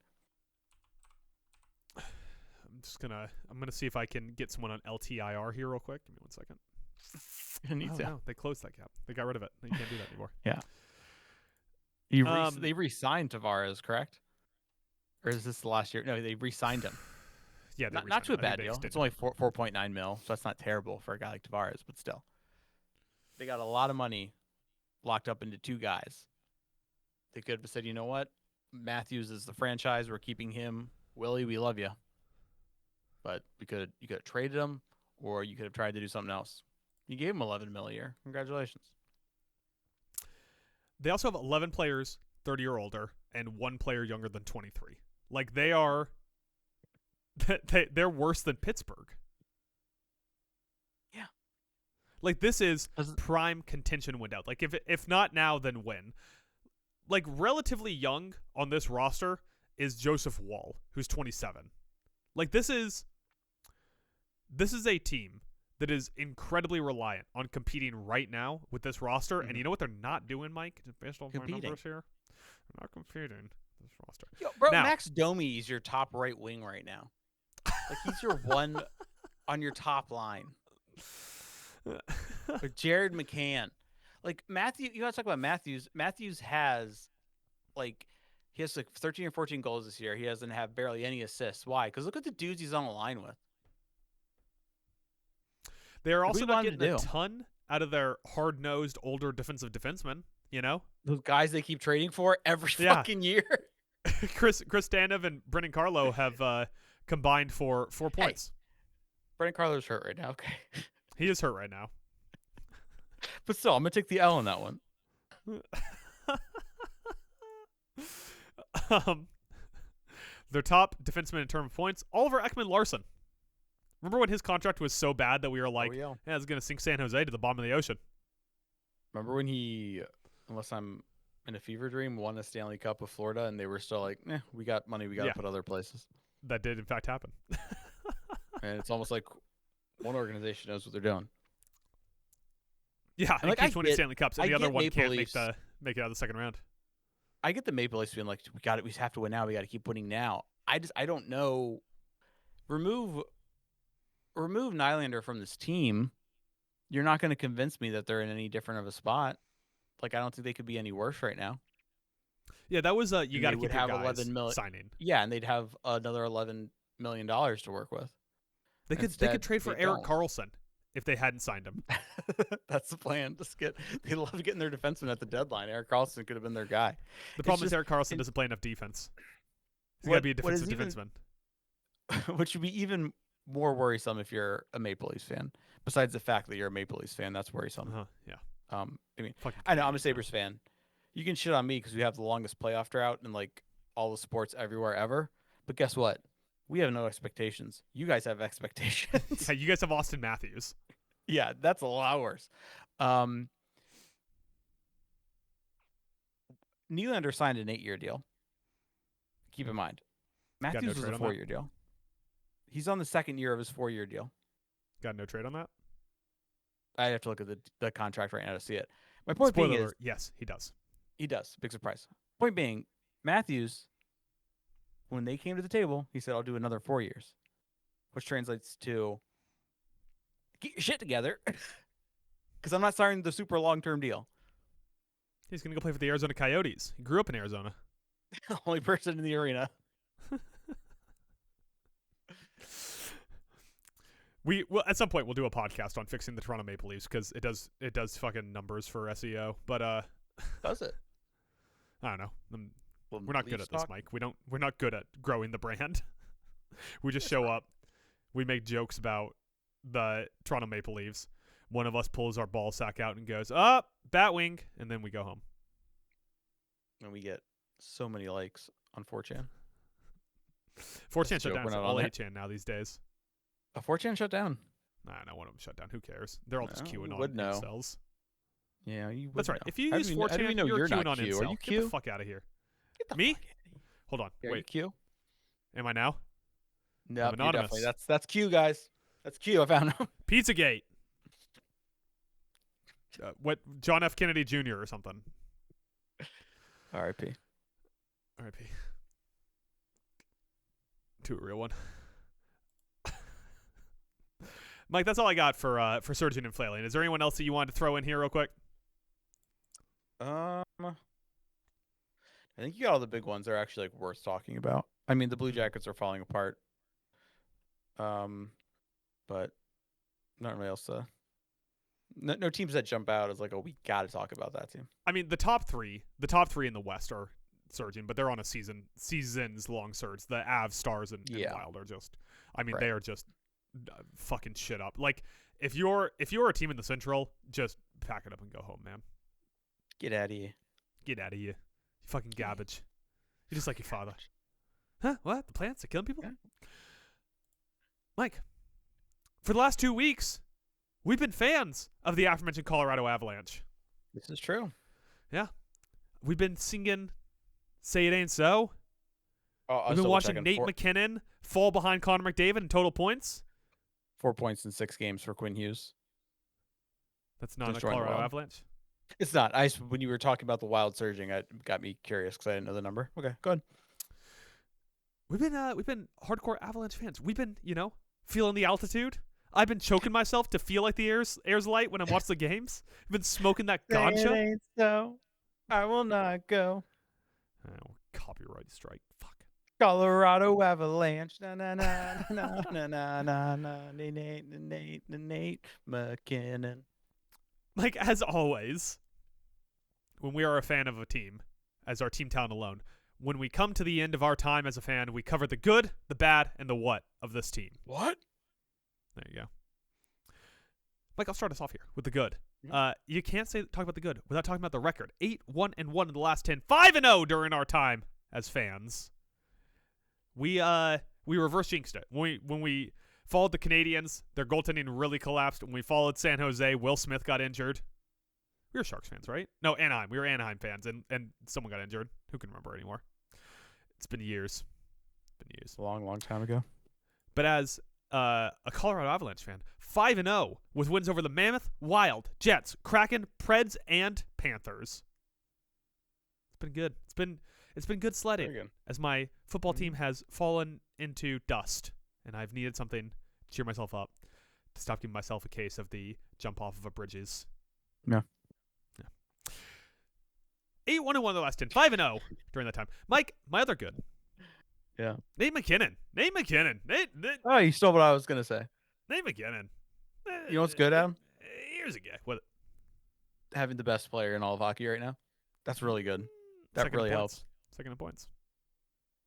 A: I'm gonna see if I can get someone on LTIR here real quick. Give me 1 second. No, they closed that cap. They got rid of it. You can't do that anymore.
B: Yeah. They re-signed Tavares, correct? Or is this the last year? No, they re-signed him.
A: Yeah,
B: not to a bad deal. It's only 4.9 mil, so that's not terrible for a guy like Tavares, but still. They got a lot of money locked up into 2 guys. They could have said, you know what? Matthews is the franchise. We're keeping him. Willie, we love you. But you could have traded him, or you could have tried to do something else. You gave him $11 million a year. Congratulations.
A: They also have 11 players 30 or older and 1 player younger than 23. Like they're worse than Pittsburgh.
B: Yeah.
A: Like this is prime contention window. Like if not now, then when? Like relatively young on this roster is Joseph Woll, who's 27. Like this is a team that is incredibly reliant on competing right now with this roster. Mm-hmm. And you know what they're not doing, Mike? Based on my numbers here, they're not competing this roster.
B: Yo, bro, now, Max Domi is your top right wing right now. Like he's your one on your top line. Or Jared McCann. Like Matthew, you gotta talk about Matthews. Matthews has like 13 or 14 goals this year. He doesn't have barely any assists. Why? Because look at the dudes he's on the line with.
A: They're also not getting a ton out of their hard-nosed, older defensive defensemen, you know?
B: Those guys they keep trading for every fucking year.
A: Chris Tanev and Brendan Carlo have combined for 4 points.
B: Brendan Carlo's hurt right now, okay?
A: He is hurt right now.
B: But still, I'm going to take the L on that one.
A: Their top defenseman in terms of points, Oliver Ekman-Larsson. Remember when his contract was so bad that we were like, it's going to sink San Jose to the bottom of the ocean?
B: Remember when he, unless I'm in a fever dream, won a Stanley Cup with Florida, and they were still like, we got money, we got to put other places.
A: That did, in fact, happen.
B: And it's almost like one organization knows what they're doing.
A: Yeah, and it keeps winning Stanley Cups, and the other one can't make it out of the second round.
B: I get the Maple Leafs being like, we have to win now, we got to keep winning now. I don't know. Remove Nylander from this team, you're not going to convince me that they're in any different of a spot. Like, I don't think they could be any worse right now.
A: Yeah, that was you got to keep your guys signing.
B: Yeah, and they'd have another $11 million to work with.
A: They could trade for Erik Karlsson if they hadn't signed him.
B: That's the plan. They love getting their defenseman at the deadline. Erik Karlsson could have been their guy.
A: The problem is Erik Karlsson doesn't play enough defense. He's got to be a defensive defenseman.
B: Which would be even more worrisome if you're a Maple Leafs fan. Besides the fact that you're a Maple Leafs fan, that's worrisome.
A: Yeah.
B: I know I'm a Sabres fan. You can shit on me because we have the longest playoff drought in like all the sports everywhere ever. But guess what? We have no expectations. You guys have expectations.
A: Yeah, you guys have Austin Matthews.
B: Yeah, that's a lot worse. Nylander signed an 8-year deal. Keep in mind, Matthews was a 4-year deal. He's on the second year of his 4-year deal.
A: Got no trade on that?
B: I have to look at the contract right now to see it. My point being is,
A: yes, he does.
B: He does. Big surprise. Point being, Matthews, when they came to the table, he said, I'll do another 4 years, which translates to get your shit together because I'm not signing the super long-term deal.
A: He's going to go play for the Arizona Coyotes. He grew up in Arizona.
B: The only person in the arena.
A: Well, at some point we'll do a podcast on fixing the Toronto Maple Leafs because it does fucking numbers for SEO. But
B: does it?
A: I don't know. We're not good at this, Mike. We're not good at growing the brand. We just show up. We make jokes about the Toronto Maple Leafs. One of us pulls our ball sack out and goes, "Up, Batwing," and then we go home.
B: And we get so many likes on 4chan.
A: 4chan shut down. It's all 8chan now these days.
B: 4chan shut down.
A: Nah, no one of them shut down. Who cares? They're all just queuing on incels.
B: Yeah, you would.
A: That's right.
B: Know.
A: If you use 4chan, you're queuing on incel.
B: Are you Q?
A: Get the fuck out of here. Me? Hold on.
B: Are
A: Wait.
B: you Q?
A: Am I now?
B: No,
A: I'm anonymous.
B: That's Q, guys. That's Q. I found him.
A: Pizzagate. What? John F. Kennedy Jr. or something.
B: R.I.P.
A: R.I.P. To a real one. Mike, that's all I got for Surging and Flailing. Is there anyone else that you wanted to throw in here real quick?
B: I think you got all the big ones that are actually like worth talking about. I mean, the Blue Jackets are falling apart. But not really else. No teams that jump out as like, oh, we got to talk about that team.
A: I mean, the top three in the West are surging, but they're on a seasons long surge. The Avs, Stars, and Wild are just. I mean, they are just fucking shit up. Like if you're a team in the Central, just pack it up and go home, man.
B: Get out of here.
A: Get out of here. You fucking garbage. You're just like your father. Huh? What? The plants are killing people? Yeah. Mike, for the last 2 weeks, we've been fans of the aforementioned Colorado Avalanche.
B: This is true.
A: Yeah. We've been singing Say It Ain't So. We've been watching Nate McKinnon fall behind Connor McDavid in total points.
B: 4 points in 6 games for Quinn Hughes.
A: That's not a Colorado Avalanche?
B: It's not. When you were talking about the Wild surging, it got me curious because I didn't know the number. Okay, go ahead.
A: We've been hardcore Avalanche fans. We've been, feeling the altitude. I've been choking myself to feel like the air's light when I watch the games. I've been smoking that ganja.
B: It ain't so. I will not go.
A: Oh, copyright strike. Fuck.
B: Colorado Avalanche. Na na na na na na na na. Nate McKinnon.
A: Like, as always, when we are a fan of a team, as our team talent alone, when we come to the end of our time as a fan, we cover the good, the bad, and the what of this team.
B: What?
A: There you go. Mike, I'll start us off here with the good. You can't talk about the good withoout talking about the record. 8-1-1 in the last 10, 5-0 during our time as fans. We reverse jinxed it. When we followed the Canadians, their goaltending really collapsed. When we followed San Jose, Will Smith got injured. We were Sharks fans, right? No, Anaheim. We were Anaheim fans, and someone got injured. Who can remember anymore? It's been years.
B: A long, long time ago.
A: But as a Colorado Avalanche fan, 5-0 with wins over the Mammoth, Wild, Jets, Kraken, Preds, and Panthers. It's been good. It's been good sledding as my football team has fallen into dust, and I've needed something to cheer myself up to stop giving myself a case of the jump off of a bridges.
B: Yeah.
A: 8-1-1 the last 10, 5-0 during that time. Mike, my other good.
B: Yeah.
A: Nate McKinnon.
B: Oh, you stole what I was gonna say.
A: Nate McKinnon.
B: You know what's good, Adam?
A: Here's a guy. What?
B: Having the best player in all of hockey right now. That's really good. That really helps.
A: Second in points.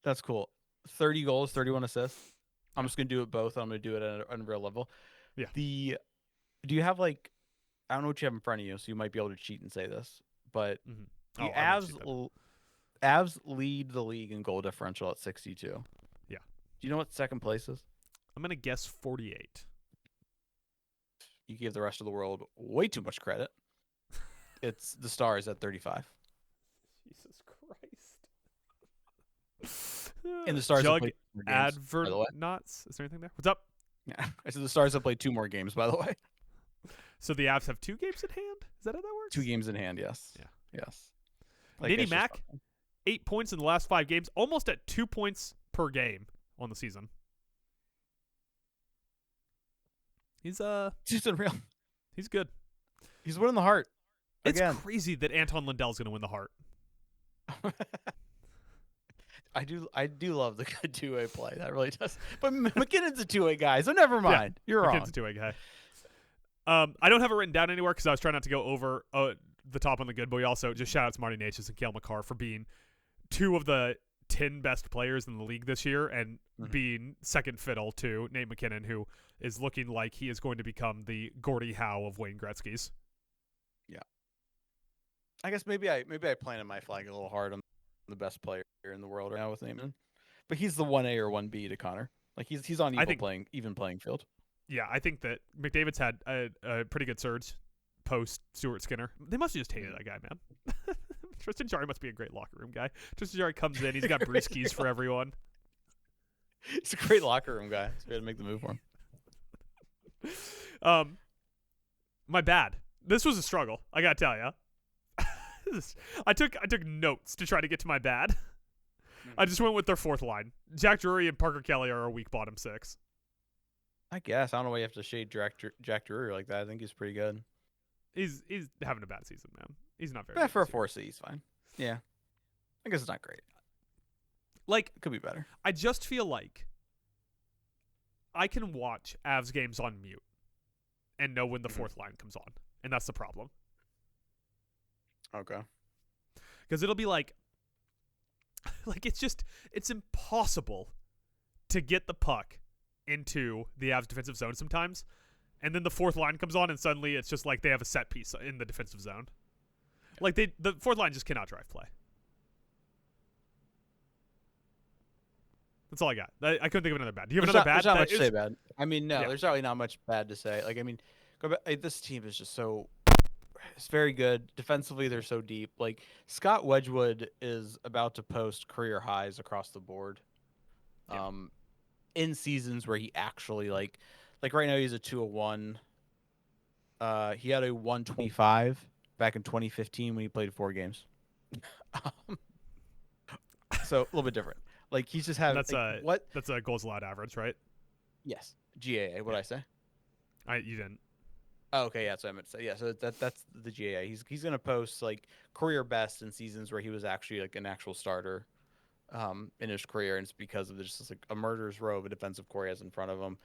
B: That's cool. 30 goals, 31 assists. I'm just gonna do it both. I'm gonna do it at a real level.
A: Yeah.
B: Do you have I don't know what you have in front of you, so you might be able to cheat and say this, but the Avs lead the league in goal differential at 62.
A: Yeah.
B: Do you know what second place is?
A: I'm going to guess 48.
B: You give the rest of the world way too much credit. It's the Stars at 35.
A: Jesus Christ.
B: And the Stars
A: Jug
B: have played
A: Advernots. Is there anything there? What's up?
B: Yeah. I said the Stars have played 2 more games, by the way.
A: So the Avs have 2 games in hand? Is that how that works?
B: 2 games in hand, yes.
A: Yeah.
B: Yes.
A: Nitty Mac, 8 points in the last 5 games, almost at 2 points per game on the season. He's
B: unreal.
A: He's good.
B: He's winning the Hart.
A: It's
B: Again.
A: crazy that Anton Lundell's going to win the Hart.
B: I do love the good two-way play. That really does. But McKinnon's a two-way guy, so never mind.
A: Yeah,
B: You're wrong.
A: McKinnon's a two-way guy. I don't have it written down anywhere because I was trying not to go over the top on the good, but we also just shout out to Marty Natchez and Cale Makar for being two of the 10 best players in the league this year and being second fiddle to Nate McKinnon, who is looking like he is going to become the Gordie Howe of Wayne Gretzky's.
B: Yeah. I guess maybe I planted my flag a little hard on the best player in the world right now with Naaman. But he's the 1A or 1B to Connor. Like he's on even playing field.
A: Yeah, I think that McDavid's had a pretty good surge post Stuart Skinner. They must have just hated that guy, man. Tristan Jarry must be a great locker room guy. Tristan Jarry comes in, he's got brewskis for everyone.
B: He's a great locker room guy. So we had to make the move for him.
A: My bad. This was a struggle, I gotta tell you. I took notes to try to get to my bad. I just went with their fourth line. Jack Drury and Parker Kelly are a weak bottom six.
B: I guess. I don't know why you have to shade Jack Drury like that. I think he's pretty good.
A: He's having a bad season, man. He's not very
B: good. For a
A: season.
B: 4C, he's fine. Yeah. I guess it's not great.
A: Like,
B: it could be better.
A: I just feel like I can watch Avs games on mute and know when the fourth line comes on. And that's the problem.
B: Okay.
A: Because it'll be like it's impossible to get the puck into the Avs defensive zone sometimes. And then the fourth line comes on and suddenly it's just like they have a set piece in the defensive zone. Yeah. Like the fourth line just cannot drive play. That's all I got. I couldn't think of another bad. Do you have another bad?
B: There's not much to say bad. I mean, no, there's really not much bad to say. Like, I mean, this team is just so... It's very good. Defensively, they're so deep. Like, Scott Wedgwood is about to post career highs across the board. Yeah. In seasons where he actually, like right now he's a 201. He had a 125 back in 2015 when he played 4 games. So, a little bit different. Like, he's just having...
A: That's a goals allowed average, right?
B: Yes. GAA, what did I say?
A: You didn't.
B: Oh, okay, yeah, that's what I meant to say. Yeah, so that's the GAA. He's gonna post like career best in seasons where he was actually like an actual starter in his career, and it's because of just like a murderer's row of a defensive core he has in front of him.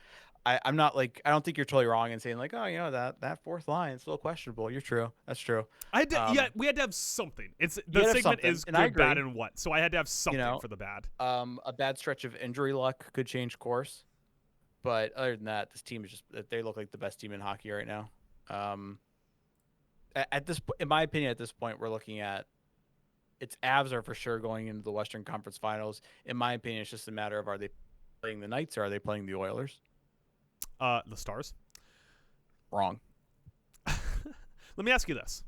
B: I'm not like, I don't think you're totally wrong in saying like, oh, you know, that fourth line is still questionable. You're true. That's true.
A: We had to have something. It's the segment is good, bad, and what. So I had to have something for the bad.
B: A bad stretch of injury luck could change course. But other than that, this team is they look like the best team in hockey right now. At this, in my opinion, at this point, we're looking at it's Avs are for sure going into the Western Conference Finals. In my opinion, it's just a matter of, are they playing the Knights or are they playing the Oilers?
A: The Stars.
B: Wrong.
A: Let me ask you this.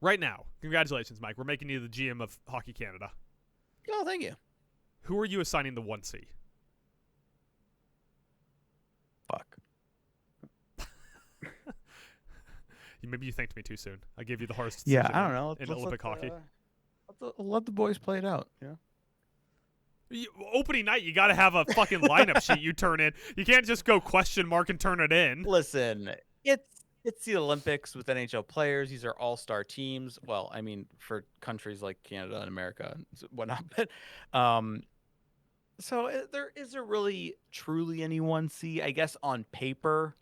A: Right now, congratulations, Mike. We're making you the GM of Hockey Canada.
B: Oh, thank you.
A: Who are you assigning the 1C?
B: Fuck.
A: Maybe you thanked me too soon. I gave you the hardest
B: decision I don't know.
A: in Olympic hockey.
B: Let the boys play it out. Yeah.
A: Opening night, you got to have a fucking lineup sheet you turn in. You can't just go question mark and turn it in.
B: Listen, it's the Olympics with NHL players. These are all-star teams. Well, I mean, for countries like Canada and America and whatnot. But so is there really truly any 1C? I guess on paper.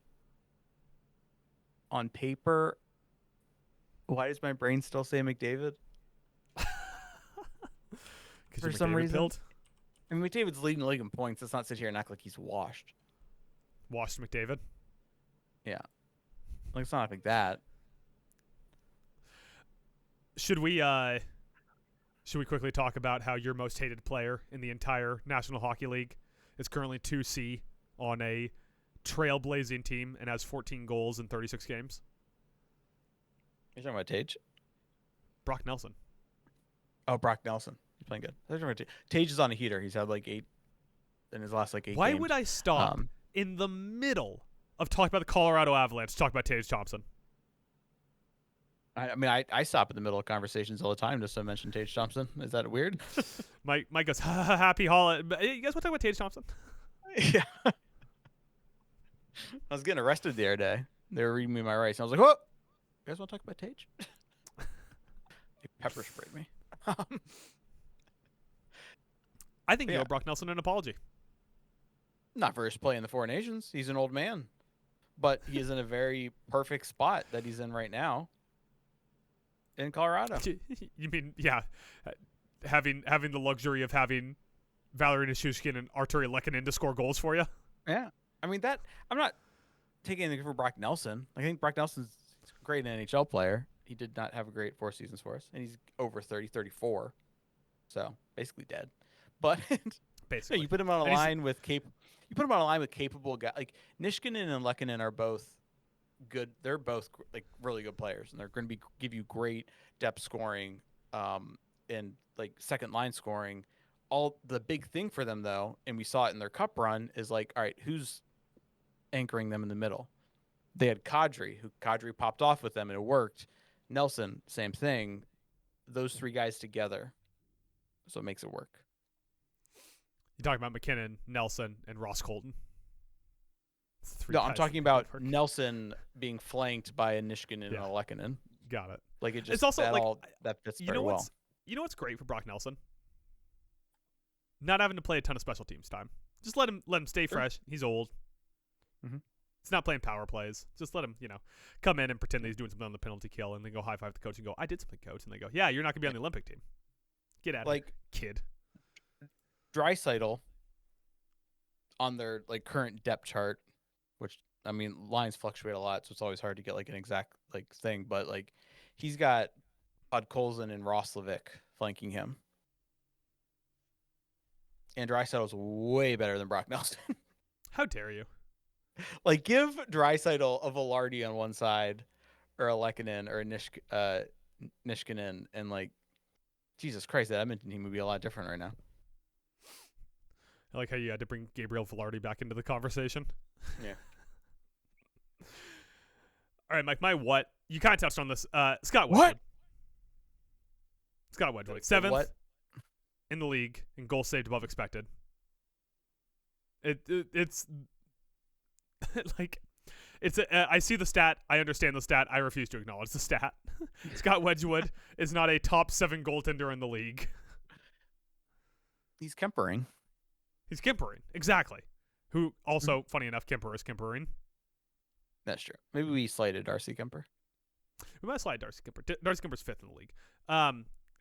B: Why does my brain still say McDavid? For some reason.
A: Pilled?
B: I mean, McDavid's leading the league in points. Let's not sit here and act like he's washed.
A: Washed McDavid?
B: Yeah. Like, it's not like that.
A: Should we quickly talk about how your most hated player in the entire National Hockey League is currently 2C on a trailblazing team and has 14 goals in 36 games?
B: You're talking about Tage?
A: Brock Nelson.
B: Oh, Brock Nelson. He's playing good. Tage is on a heater. He's had like 8 in his last like 8
A: Why
B: games.
A: would I stop in the middle of talking about the Colorado Avalanche to talk about Tage Thompson?
B: I mean, I stop in the middle of conversations all the time just to mention Tage Thompson. Is that weird?
A: Mike goes, happy holiday. You guys want to talk about Tage Thompson?
B: Yeah. I was getting arrested the other day. They were reading me my rights. And I was like, "Oh, you guys want to talk about Tage?" They pepper sprayed me.
A: I think you owe Brock Nelson an apology.
B: Not for his play in the Four Nations. He's an old man, but he is in a very perfect spot that he's in right now in Colorado.
A: You mean, having the luxury of having Valeri Nichushkin and Arturi Lehkonen to score goals for you?
B: Yeah. I mean, I'm not taking anything from Brock Nelson. I think Brock Nelson's a great NHL player. He did not have a great 4 seasons for us, and he's over 30, 34. So basically dead. But
A: basically,
B: you put him on a line with capable guys. Like Nichushkin and Lehkonen are both good. They're both like really good players, and they're going to give you great depth scoring, and like second line scoring. All the big thing for them though, and we saw it in their cup run, is like, all right, who's anchoring them in the middle? They had Kadri popped off with them and it worked. Nelson, same thing. Those 3 guys together, so it makes it work.
A: You're talking about McKinnon, Nelson, and Ross Colton.
B: No, I'm talking about Nelson being flanked by a Nichushkin and a Lehkonen.
A: Got it.
B: Like it just
A: it's also
B: that fits very well.
A: You know what's great for Brock Nelson? Not having to play a ton of special teams time. Just let him stay fresh. He's old.
B: Mm-hmm.
A: He's not playing power plays. Just let him, come in and pretend that he's doing something on the penalty kill, and then go high five the coach and go, "I did something, coach." And they go, "Yeah, you're not gonna be on the Olympic team. Get out of here, kid."
B: Draisaitl on their current depth chart, which I mean lines fluctuate a lot, so it's always hard to get an exact thing. But he's got Podkolzin and Roslovic flanking him, and Draisaitl's way better than Brock Nelson.
A: How dare you?
B: Give Draisaitl a Velarde on one side, or a Lehkonen, or a Nichushkin, and Jesus Christ, that Edmonton team would be a lot different right now.
A: I like how you had to bring Gabriel Velarde back into the conversation.
B: Yeah.
A: All right, Mike, my what? You kind of touched on this. Scott Wedgwood.
B: What?
A: Scott Wedgwood. 7th in the league in goals saved above expected. It's I see the stat. I understand the stat. I refuse to acknowledge the stat. Scott Wedgwood is not a top 7 goaltender in the league.
B: He's Kempering.
A: He's Kempering. Exactly. Who also, funny enough, Kemper is Kempering.
B: That's true. Maybe we slighted Darcy Kemper.
A: We might slide Darcy Kemper. Darcy Kemper's 5th in the league.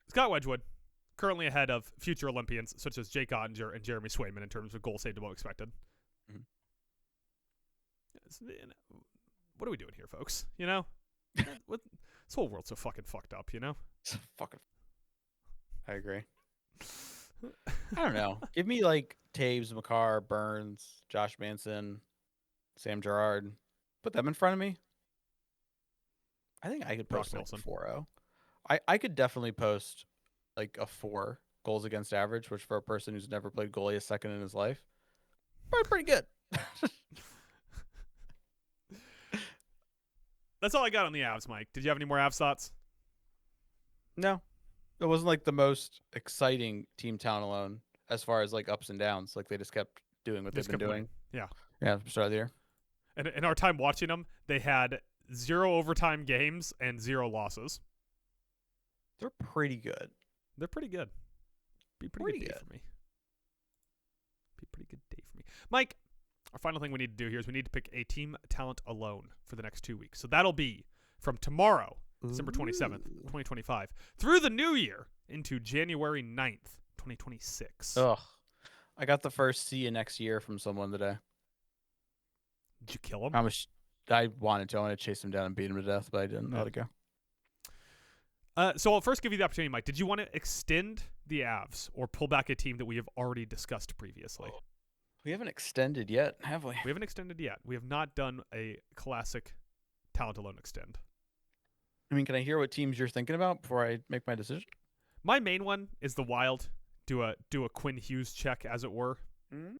A: Scott Wedgwood, currently ahead of future Olympians such as Jake Ottinger and Jeremy Swayman in terms of goals saved above expected. Mm-hmm. What are we doing here, folks? This whole world's so fucking fucked up,
B: It's fucking. I agree. I don't know. Give me Taves, Makar, Burns, Josh Manson, Sam Girard. Put them in front of me. I think I could post a 4-0. I could definitely post a 4 goals against average, which for a person who's never played goalie a second in his life, probably pretty good.
A: That's all I got on the Avs, Mike. Did you have any more Avs thoughts?
B: No. It wasn't the most exciting team talent alone as far as ups and downs. They just kept doing what they've been doing.
A: Yeah.
B: Yeah, from the start of the year.
A: And in our time watching them, they had 0 overtime games and 0 losses.
B: They're pretty good.
A: They're pretty good. Be pretty good day for me. Be a pretty good day for me. Mike, our final thing we need to do here is we need to pick a team talent alone for the next 2 weeks. So that'll be from tomorrow, December 27th, 2025, through the new year into January 9th, 2026.
B: Ugh. I got the first see you next year from someone today.
A: Did you kill him?
B: I wanted to. I wanted to chase him down and beat him to death, but I didn't. Let it go.
A: So I'll first give you the opportunity, Mike. Did you want to extend the Avs or pull back a team that we have already discussed previously?
B: Oh. We haven't extended yet, have we?
A: We haven't extended yet. We have not done a classic talent alone extend.
B: I mean, can I hear what teams you're thinking about before I make my decision?
A: My main one is the Wild. Do a Quinn Hughes check, as it were. Mm-hmm.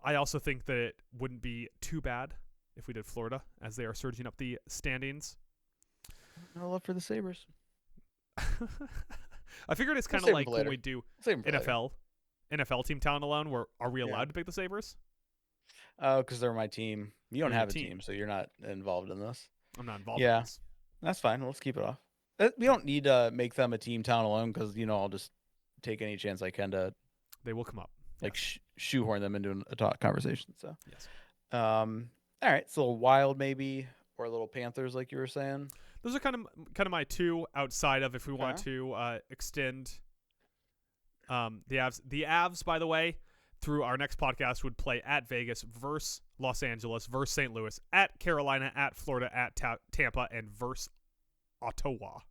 A: I also think that it wouldn't be too bad if we did Florida, as they are surging up the standings.
B: No love for the Sabres.
A: I figured it's kind of like when we do NFL team talent alone, where are we allowed to pick the Sabres?
B: Oh, because they're my team. You don't
A: They're
B: have a
A: your
B: team, so you're not involved in this.
A: I'm not involved in
B: Yeah,
A: this.
B: that's fine. Let's keep it off. We don't need to make them a team town alone because I'll just take any chance I can to
A: They will come up.
B: like
A: Yes.
B: shoehorn them into a talk conversation. So,
A: Yes.
B: all right. So a little Wild maybe, or a little Panthers, like you were saying.
A: Those are kind of my two outside of if we want to extend the Avs. The Avs, by the way, through our next podcast would play at Vegas versus Los Angeles versus St. Louis, at Carolina, at Florida, at Tampa, and versus Ottawa.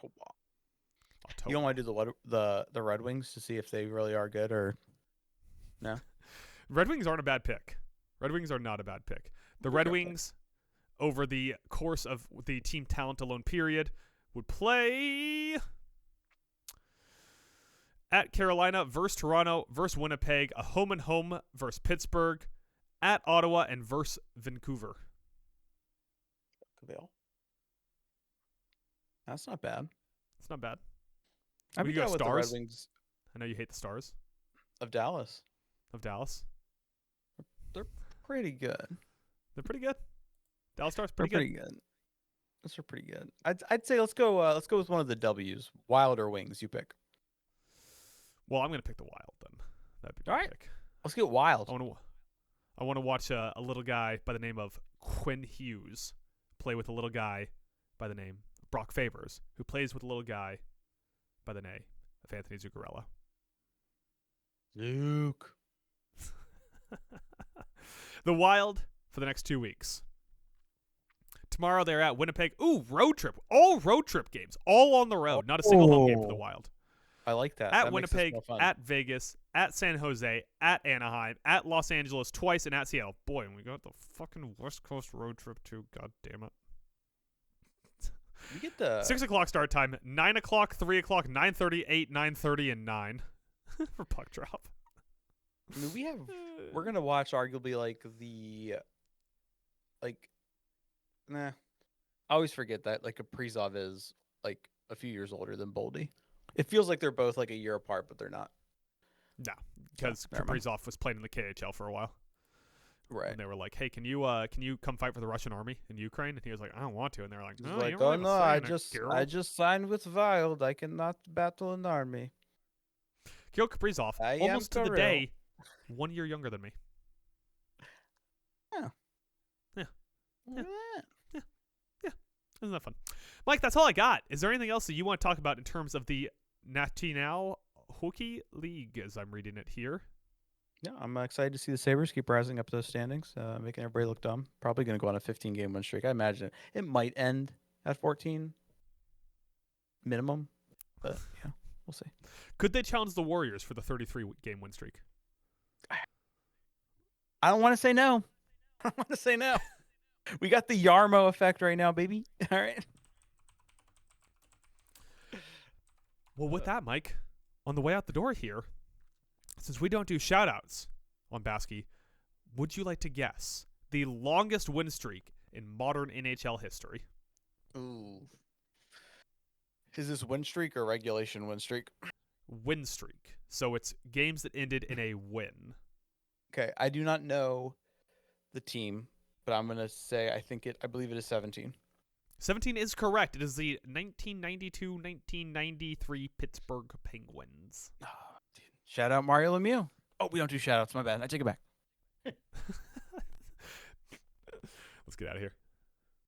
B: You don't want to do the Red Wings to see if they really are good or no?
A: Red Wings aren't a bad pick. Red Wings are not a bad pick. The Red Wings, over the course of the team talent alone period, would play at Carolina versus Toronto versus Winnipeg, a home and home versus Pittsburgh, at Ottawa, and versus Vancouver.
B: That's not bad.
A: It's not bad.
B: I
A: mean,
B: you go with the Red
A: Stars.
B: Wings
A: I know you hate the Stars
B: of Dallas.
A: They're
B: Pretty good.
A: They're pretty good. Dallas Stars
B: They're pretty good. Those are pretty good. I'd say let's go with one of the W's. Wild or Wings, you pick.
A: Well, I'm gonna pick the Wild then. That'd be
B: my pick. Let's get Wild.
A: I want to watch a little guy by the name of Quinn Hughes play with a little guy by the name of Brock Favors, who plays with a little guy by the name of Anthony Zuccarello.
B: Luke.
A: The Wild for the next 2 weeks. Tomorrow they're at Winnipeg. Ooh, road trip. All road trip games. All on the road. Not a single home game for the Wild.
B: I like that.
A: At Winnipeg, at Vegas, at San Jose, at Anaheim, at Los Angeles twice, and at Seattle. Boy, and we got the fucking West Coast road trip too. God damn it.
B: You get the
A: 6 o'clock start time, 9 o'clock, 3 o'clock, 9:30, 8, 9:30, and 9 for puck drop.
B: I mean, we're gonna watch arguably I always forget that Kaprizov is like a few years older than Boldy. It feels like they're both like a year apart, but they're not.
A: No, because Kaprizov was playing in the KHL for a while.
B: Right.
A: And they were like, "Hey, can you come fight for the Russian army in Ukraine?" And he was like, "I don't want to." And they're like, "No, I just signed
B: with Wild. I cannot battle an army."
A: Kirill Kaprizov, almost to the day, 1 year younger than me. Yeah. Isn't that fun? Mike, that's all I got. Is there anything else that you want to talk about in terms of the National Hockey League, as I'm reading it here?
B: Yeah, I'm excited to see the Sabres keep rising up those standings, making everybody look dumb. Probably going to go on a 15-game win streak. I imagine it might end at 14 minimum, but yeah, we'll see.
A: Could they challenge the Warriors for the 33-game win streak?
B: I don't want to say no. I want to say no. We got the Yarmo effect right now, baby. All right.
A: Well, with that, Mike, on the way out the door here, since we don't do shout-outs on BASKEY, would you like to guess the longest win streak in modern NHL history?
B: Ooh. Is this win streak or regulation win streak?
A: Win streak. So it's games that ended in a win.
B: Okay, I do not know the team, but I'm going to say I believe it is 17.
A: 17 is correct. It is the 1992-1993 Pittsburgh Penguins.
B: Oh, dude. Shout out Mario Lemieux. Oh, we don't do shout outs. My bad. I take it back.
A: Let's get out of here.